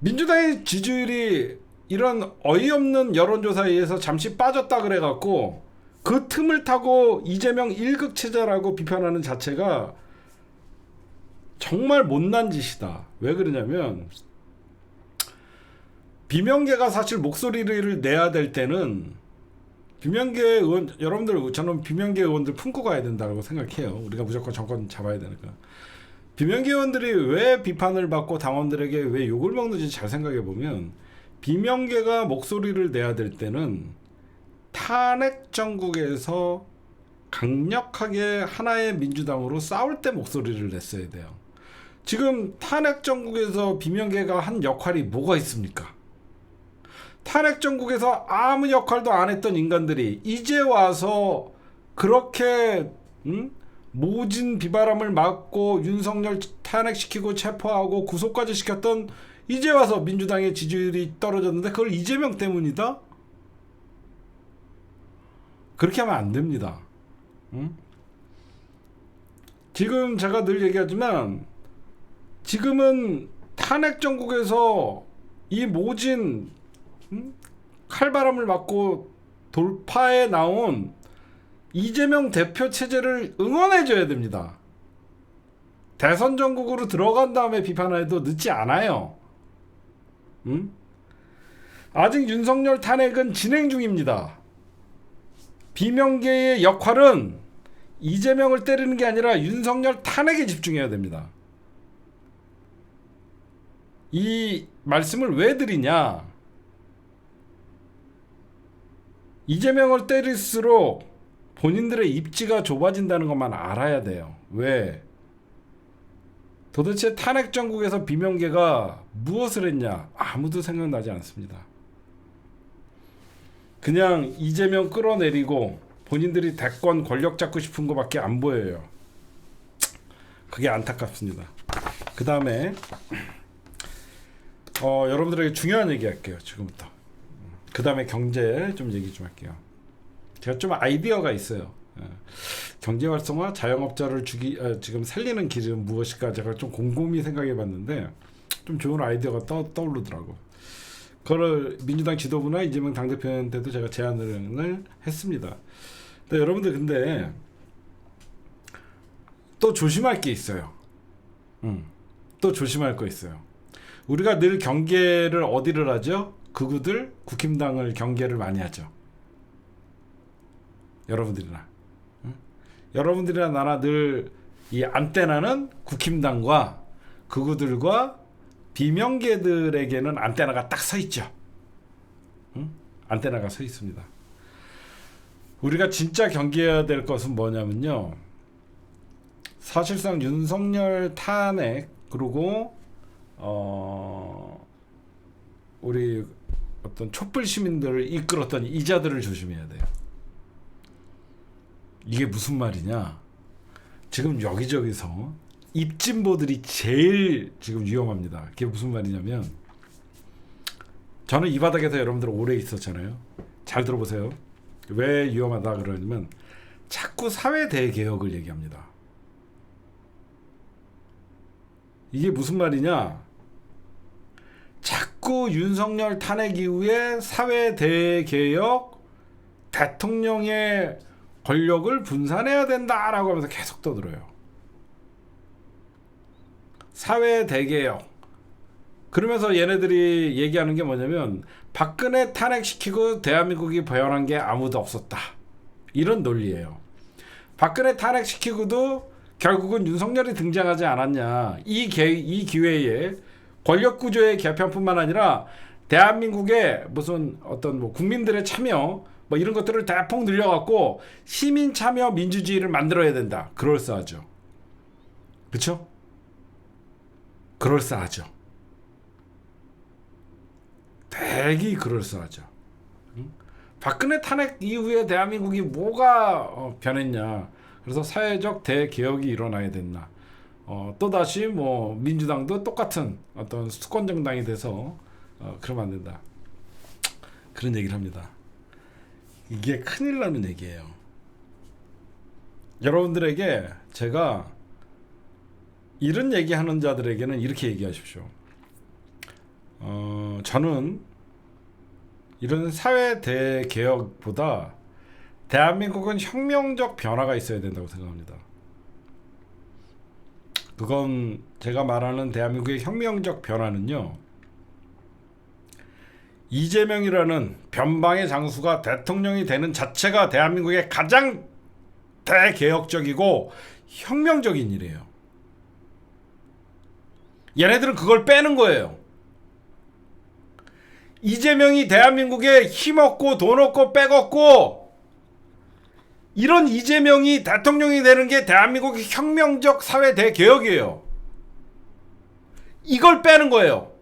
민주당의 지지율이 이런 어이없는 여론조사에 의해서 잠시 빠졌다 그래갖고 그 틈을 타고 이재명 1급 체제라고 비판하는 자체가 정말 못난 짓이다. 왜 그러냐면 비명계가 사실 목소리를 내야 될 때는 비명계 의원, 여러분들, 저는 비명계 의원들 품고 가야 된다고 생각해요. 우리가 무조건 정권 잡아야 되니까. 비명계 의원들이 왜 비판을 받고 당원들에게 왜 욕을 먹는지 잘 생각해 보면, 비명계가 목소리를 내야 될 때는 탄핵 정국에서 강력하게 하나의 민주당으로 싸울 때 목소리를 냈어야 돼요. 지금 탄핵 정국에서 비명계가 한 역할이 뭐가 있습니까? 탄핵 정국에서 아무 역할도 안 했던 인간들이 이제 와서 그렇게 모진 비바람을 막고 윤석열 탄핵시키고 체포하고 구속까지 시켰던, 이제 와서 민주당의 지지율이 떨어졌는데 그걸 이재명 때문이다? 그렇게 하면 안 됩니다. 지금 제가 늘 얘기하지만 지금은 탄핵 정국에서 이 모진 칼바람을 맞고 돌파에 나온 이재명 대표 체제를 응원해줘야 됩니다. 대선 정국으로 들어간 다음에 비판해도 늦지 않아요. 아직 윤석열 탄핵은 진행 중입니다. 비명계의 역할은 이재명을 때리는 게 아니라 윤석열 탄핵에 집중해야 됩니다. 이 말씀을 왜 드리냐? 이재명을 때릴수록 본인들의 입지가 좁아진다는 것만 알아야 돼요. 왜? 도대체 탄핵 정국에서 비명계가 무엇을 했냐? 아무도 생각나지 않습니다. 그냥 이재명 끌어내리고 본인들이 대권 권력 잡고 싶은 것밖에 안 보여요. 그게 안타깝습니다. 그 다음에 여러분들에게 중요한 얘기 할게요. 지금부터. 그 다음에 경제 좀 얘기 좀 할게요. 제가 좀 아이디어가 있어요. 경제 활성화, 자영업자를 지금 살리는 길은 무엇일까 제가 좀 곰곰이 생각해 봤는데 좀 좋은 아이디어가 떠오르더라고. 그걸 민주당 지도부나 이재명 당대표한테도 제가 제안을 했습니다. 근데 여러분들 근데 또 조심할 게 있어요. 또 조심할 거 있어요. 우리가 늘 경계를 어디를 하죠? 극우들, 국힘당을 경계를 많이 하죠. 여러분들이나 여러분들이나 나나 늘 이 안테나는 국힘당과 극우들과 비명계들에게는 안테나가 딱 서 있죠. 안테나가 서 있습니다. 우리가 진짜 경계해야 될 것은 뭐냐면요. 사실상 윤석열 탄핵 그리고 우리 어떤 촛불 시민들을 이끌었던 이자들을 조심해야 돼요. 이게 무슨 말이냐? 지금 여기저기서 입진보들이 제일 지금 위험합니다. 그게 무슨 말이냐면 저는 이 바닥에서 여러분들 오래 있었잖아요. 잘 들어보세요. 왜 위험하다 그러냐면 자꾸 사회 대개혁을 얘기합니다. 이게 무슨 말이냐? 자꾸 윤석열 탄핵 이후에 사회 대개혁, 대통령의 권력을 분산해야 된다라고 하면서 계속 떠들어요. 사회 대개혁. 그러면서 얘네들이 얘기하는 게 뭐냐면 박근혜 탄핵시키고 대한민국이 변한 게 아무도 없었다. 이런 논리예요. 박근혜 탄핵시키고도 결국은 윤석열이 등장하지 않았냐. 이 기회에 권력구조의 개편뿐만 아니라 대한민국의 무슨 어떤 뭐 국민들의 참여 뭐 이런 것들을 대폭 늘려갖고 시민 참여 민주주의를 만들어야 된다. 그럴싸하죠. 그렇죠? 그럴싸하죠. 되게 그럴싸하죠. 박근혜 탄핵 이후에 대한민국이 뭐가 변했냐. 그래서 사회적 대개혁이 일어나야 됐나. 또다시 뭐 민주당도 똑같은 어떤 수권 정당이 돼서 그러면 안 된다. 그런 얘기를 합니다. 이게 큰일 나는 얘기예요. 여러분들에게 제가 이런 얘기하는 자들에게는 이렇게 얘기하십시오. 저는 이런 사회 대개혁보다 대한민국은 혁명적 변화가 있어야 된다고 생각합니다. 그건 제가 말하는 대한민국의 혁명적 변화는요. 이재명이라는 변방의 장수가 대통령이 되는 자체가 대한민국의 가장 대개혁적이고 혁명적인 일이에요. 얘네들은 그걸 빼는 거예요. 이재명이 대한민국에 힘없고 돈 없고 빼먹고 이런 이재명이 대통령이 되는 게 대한민국의 혁명적 사회 대개혁이에요. 이걸 빼는 거예요.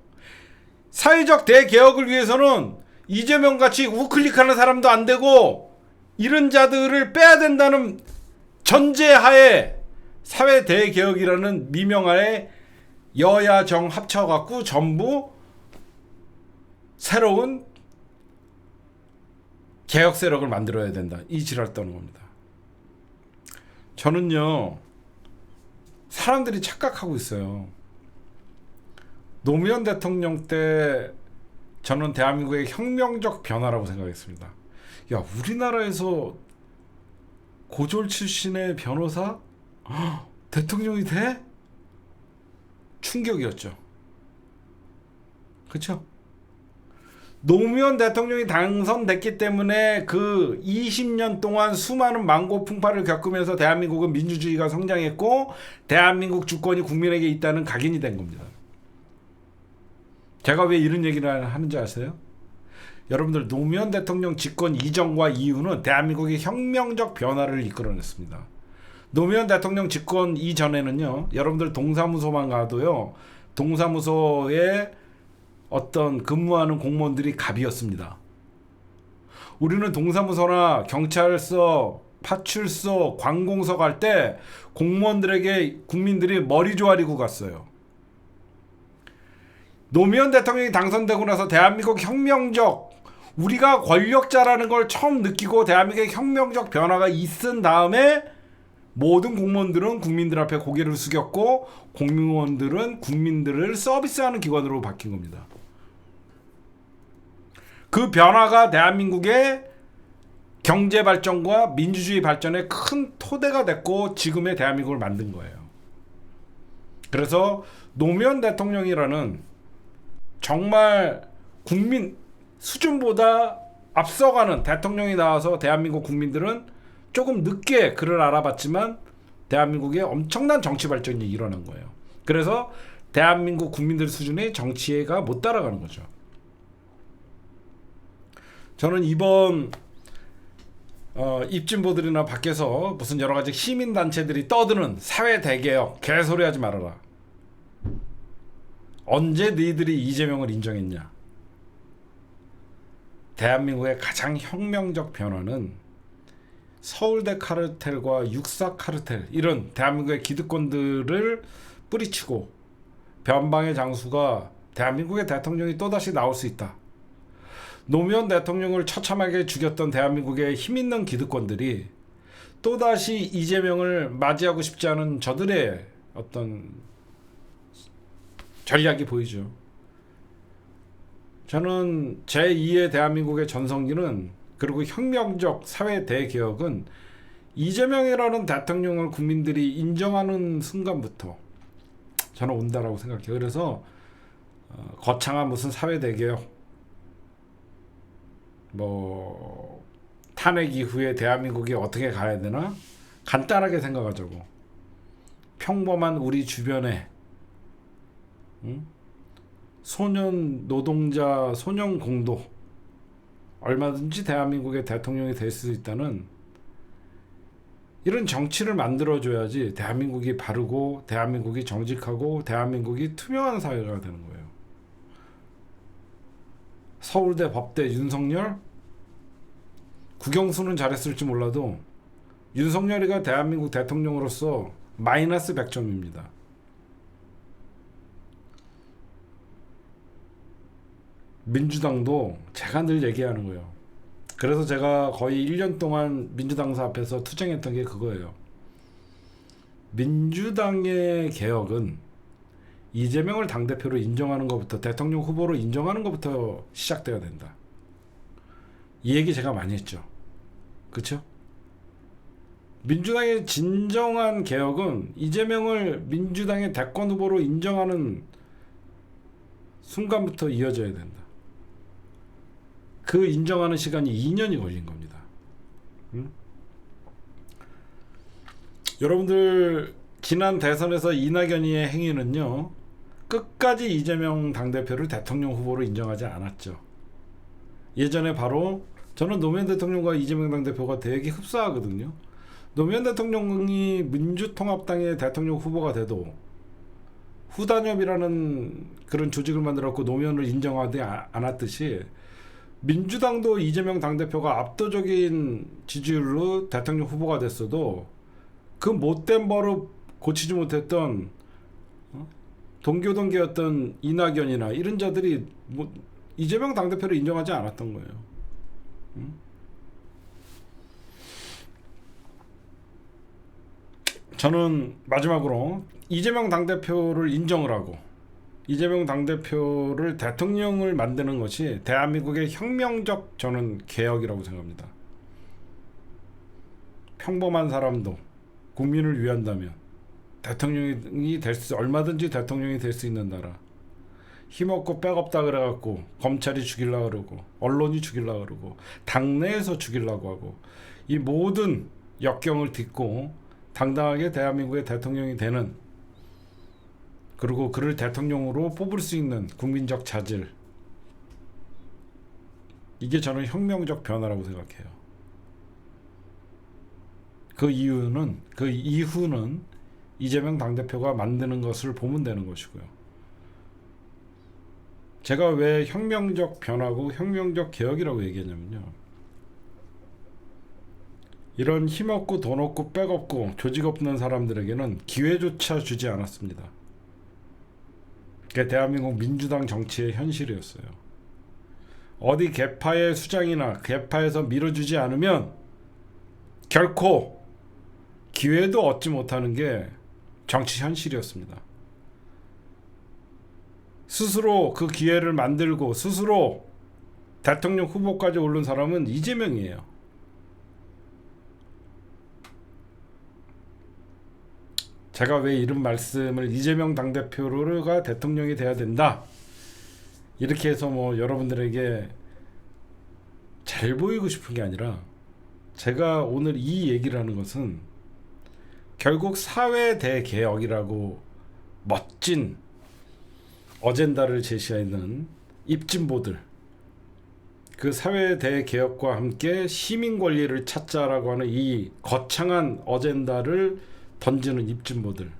사회적 대개혁을 위해서는 이재명 같이 우클릭하는 사람도 안 되고 이런 자들을 빼야 된다는 전제하에 사회 대개혁이라는 미명하에 여야 정 합쳐갖고 전부 새로운 개혁 세력을 만들어야 된다. 이 지랄 떠는 겁니다. 저는요, 사람들이 착각하고 있어요. 노무현 대통령 때 저는 대한민국의 혁명적 변화라고 생각했습니다. 야, 우리나라에서 고졸 출신의 변호사 대통령이 돼? 충격이었죠. 그렇죠? 노무현 대통령이 당선됐기 때문에 그 20년 동안 수많은 만고풍파를 겪으면서 대한민국은 민주주의가 성장했고 대한민국 주권이 국민에게 있다는 각인이 된 겁니다. 제가 왜 이런 얘기를 하는지 아세요? 여러분들, 노무현 대통령 집권 이전과 이후는 대한민국의 혁명적 변화를 이끌어냈습니다. 노무현 대통령 집권 이전에는요, 여러분들 동사무소만 가도요, 동사무소에 어떤 근무하는 공무원들이 갑이었습니다. 우리는 동사무소나 경찰서, 파출소, 관공서 갈 때 공무원들에게 국민들이 머리 조아리고 갔어요. 노무현 대통령이 당선되고 나서 대한민국 혁명적, 우리가 권력자라는 걸 처음 느끼고 대한민국의 혁명적 변화가 있은 다음에 모든 공무원들은 국민들 앞에 고개를 숙였고 공무원들은 국민들을 서비스하는 기관으로 바뀐 겁니다. 그 변화가 대한민국의 경제 발전과 민주주의 발전에 큰 토대가 됐고 지금의 대한민국을 만든 거예요. 그래서 노무현 대통령이라는 정말 국민 수준보다 앞서가는 대통령이 나와서 대한민국 국민들은 조금 늦게 그를 알아봤지만 대한민국에 엄청난 정치 발전이 일어난 거예요. 그래서 대한민국 국민들 수준의 정치가 못 따라가는 거죠. 저는 이번 입진보들이나 밖에서 무슨 여러 가지 시민단체들이 떠드는 사회 대개혁 개소리 하지 말아라. 언제 너희들이 이재명을 인정했냐? 대한민국의 가장 혁명적 변화는 서울대 카르텔과 육사 카르텔, 이런 대한민국의 기득권들을 뿌리치고 변방의 장수가 대한민국의 대통령이 또다시 나올 수 있다. 노무현 대통령을 처참하게 죽였던 대한민국의 힘있는 기득권들이 또다시 이재명을 맞이하고 싶지 않은 저들의 어떤 전략이 보이죠. 저는 제2의 대한민국의 전성기는, 그리고 혁명적 사회 대개혁은 이재명이라는 대통령을 국민들이 인정하는 순간부터 저는 온다라고 생각해요. 그래서 거창한 무슨 사회 대개혁, 뭐 탄핵 이후에 대한민국이 어떻게 가야 되나 간단하게 생각하자고, 평범한 우리 주변에 소년 노동자, 소년 공도 얼마든지 대한민국의 대통령이 될 수 있다는 이런 정치를 만들어줘야지 대한민국이 바르고 대한민국이 정직하고 대한민국이 투명한 사회가 되는 거예요. 서울대 법대 윤석열, 국영수는 잘했을지 몰라도 윤석열이가 대한민국 대통령으로서 마이너스 100점입니다. 민주당도 제가 늘 얘기하는 거예요. 그래서 제가 거의 1년 동안 민주당사 앞에서 투쟁했던 게 그거예요. 민주당의 개혁은 이재명을 당대표로 인정하는 것부터, 대통령 후보로 인정하는 것부터 시작돼야 된다. 이 얘기 제가 많이 했죠. 그렇죠? 민주당의 진정한 개혁은 이재명을 민주당의 대권 후보로 인정하는 순간부터 이어져야 된다. 그 인정하는 시간이 2년이 걸린 겁니다. 여러분들, 지난 대선에서 이낙연이의 행위는요, 끝까지 이재명 당대표를 대통령 후보로 인정하지 않았죠. 예전에 바로 저는 노무현 대통령과 이재명 당대표가 되게 흡사하거든요. 노무현 대통령이 민주통합당의 대통령 후보가 돼도 후단협이라는 그런 조직을 만들었고 노무현을 인정하지 않았듯이 민주당도 이재명 당대표가 압도적인 지지율로 대통령 후보가 됐어도 그 못된 버릇 고치지 못했던 동교동계였던 이낙연이나 이런 자들이 뭐 이재명 당대표를 인정하지 않았던 거예요. 저는 마지막으로 이재명 당대표를 인정을 하고 이재명 당대표를 대통령을 만드는 것이 대한민국의 혁명적 저는 개혁이라고 생각합니다. 평범한 사람도 국민을 위한다면 대통령이 얼마든지 대통령이 될 수 있는 나라. 힘없고 빽없다 그래갖고 검찰이 죽이려고 그러고 언론이 죽이려고 그러고 당내에서 죽이려고 하고 이 모든 역경을 딛고 당당하게 대한민국의 대통령이 되는, 그리고 그를 대통령으로 뽑을 수 있는 국민적 자질, 이게 저는 혁명적 변화라고 생각해요. 그 이후는 이재명 당대표가 만드는 것을 보면 되는 것이고요. 제가 왜 혁명적 변화고 혁명적 개혁이라고 얘기했냐면요, 이런 힘없고 돈 없고 빽 없고 조직 없는 사람들에게는 기회조차 주지 않았습니다. 그게 대한민국 민주당 정치의 현실이었어요. 어디 개파의 수장이나 개파에서 밀어주지 않으면 결코 기회도 얻지 못하는 게 정치 현실이었습니다. 스스로 그 기회를 만들고 스스로 대통령 후보까지 오른 사람은 이재명이에요. 제가 왜 이런 말씀을, 이재명 당대표가 대통령이 돼야 된다 이렇게 해서 뭐 여러분들에게 잘 보이고 싶은 게 아니라, 제가 오늘 이 얘기를 하는 것은 결국 사회 대개혁이라고 멋진 어젠다를 제시하는 입진보들, 그 사회 대개혁과 함께 시민 권리를 찾자라고 하는 이 거창한 어젠다를 던지는 입진보들,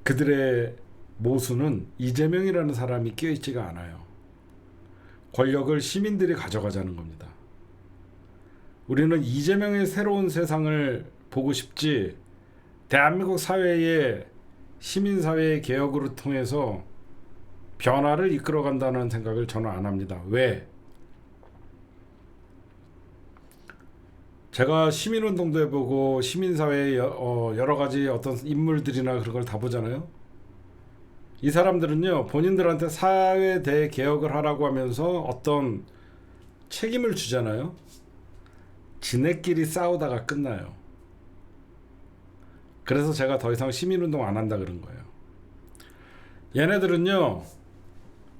그들의 모수는 이재명이라는 사람이 끼어있지가 않아요. 권력을 시민들이 가져가자는 겁니다. 우리는 이재명의 새로운 세상을 보고 싶지, 대한민국 사회의 시민사회의 개혁으로 통해서 변화를 이끌어간다는 생각을 저는 안 합니다. 왜? 제가 시민운동도 해보고 시민사회의 여러 가지 어떤 인물들이나 그런 걸 다 보잖아요. 이 사람들은요, 본인들한테 사회 대개혁을 하라고 하면서 어떤 책임을 주잖아요. 지네끼리 싸우다가 끝나요. 그래서 제가 더 이상 시민운동 안 한다 그런 거예요. 얘네들은요,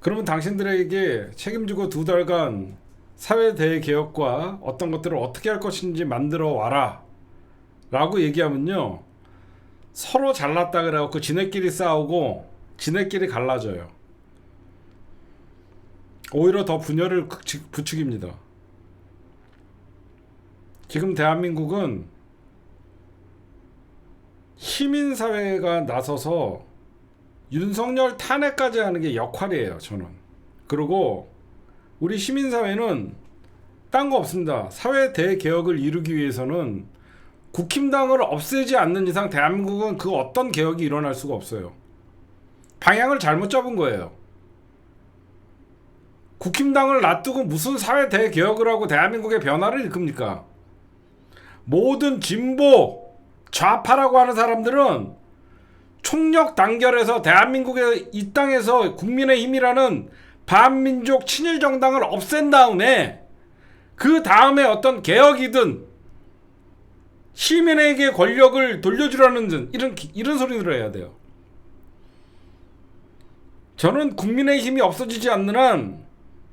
그러면 당신들에게 책임지고 2달간 사회 대개혁과 어떤 것들을 어떻게 할 것인지 만들어 와라 라고 얘기하면요, 서로 잘났다 그래갖고 지네끼리 싸우고 지네끼리 갈라져요. 오히려 더 분열을 부추깁니다. 지금 대한민국은 시민사회가 나서서 윤석열 탄핵까지 하는 게 역할이에요, 저는. 그리고 우리 시민사회는 딴 거 없습니다. 사회 대개혁을 이루기 위해서는 국힘당을 없애지 않는 이상 대한민국은 그 어떤 개혁이 일어날 수가 없어요. 방향을 잘못 잡은 거예요. 국힘당을 놔두고 무슨 사회 대개혁을 하고 대한민국의 변화를 일으킵니까? 모든 진보, 좌파라고 하는 사람들은 총력 단결해서 대한민국의 이 땅에서 국민의힘이라는 반민족 친일 정당을 없앤 다음에, 그 다음에 어떤 개혁이든 시민에게 권력을 돌려주라는 이런 소리를 해야 돼요. 저는 국민의힘이 없어지지 않는 한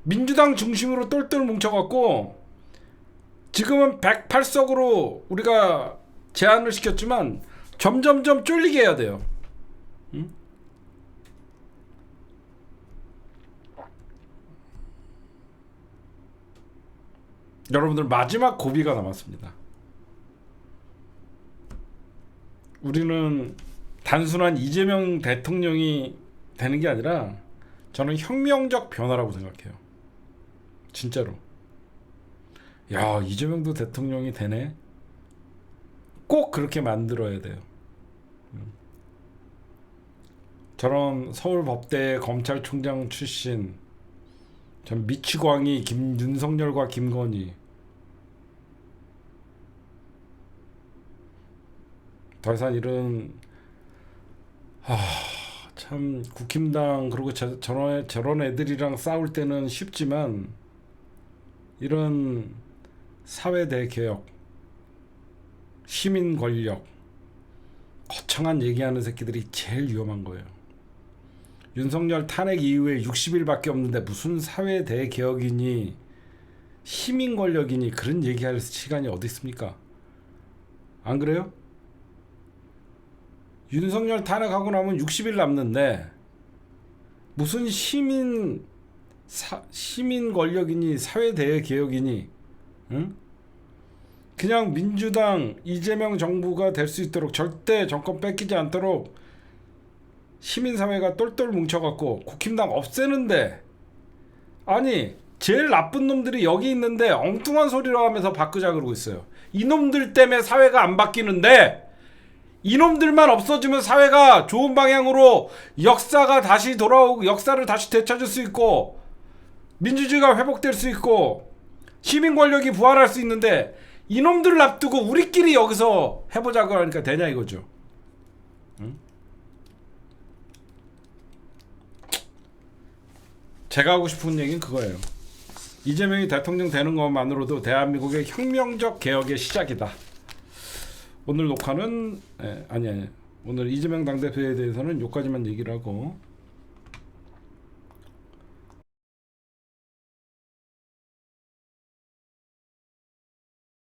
민주당 중심으로 똘똘 뭉쳐갖고, 지금은 108석으로 우리가 제안을 시켰지만 점점점 쫄리게 해야 돼요. 응? 여러분들, 마지막 고비가 남았습니다. 우리는 단순한 이재명 대통령이 되는 게 아니라 저는 혁명적 변화라고 생각해요. 진짜로. 야, 이재명도 대통령이 되네. 꼭 그렇게 만들어야 돼요. 저런 서울법대 검찰총장 출신 전 미치광이 윤석열과 김건희 더 이상 이런 참 국힘당 그리고 저런 애들이랑 싸울 때는 쉽지만 이런 사회대 개혁, 시민 권력, 거창한 얘기하는 새끼들이 제일 위험한 거예요. 윤석열 탄핵 이후에 60일밖에 없는데 무슨 사회대 개혁이니 시민 권력이니 그런 얘기할 시간이 어디 있습니까? 안 그래요? 윤석열 탄핵하고 나면 60일 남는데 무슨 시민 권력이니 사회대 개혁이니, 응? 그냥 민주당 이재명 정부가 될 수 있도록 절대 정권 뺏기지 않도록 시민사회가 똘똘 뭉쳐갖고 국힘당 없애는데, 아니 제일 나쁜 놈들이 여기 있는데 엉뚱한 소리를 하면서 바꾸자 그러고 있어요. 이놈들 때문에 사회가 안 바뀌는데 이놈들만 없어지면 사회가 좋은 방향으로 역사가 다시 돌아오고 역사를 다시 되찾을 수 있고 민주주의가 회복될 수 있고 시민 권력이 부활할 수 있는데 이놈들을 놔두고 우리끼리 여기서 해보자고 하니까 되냐 이거죠. 응? 제가 하고 싶은 얘기는 그거예요. 이재명이 대통령 되는 것만으로도 대한민국의 혁명적 개혁의 시작이다. 오늘 녹화는 아니 오늘 이재명 당대표에 대해서는 여기까지만 얘기를 하고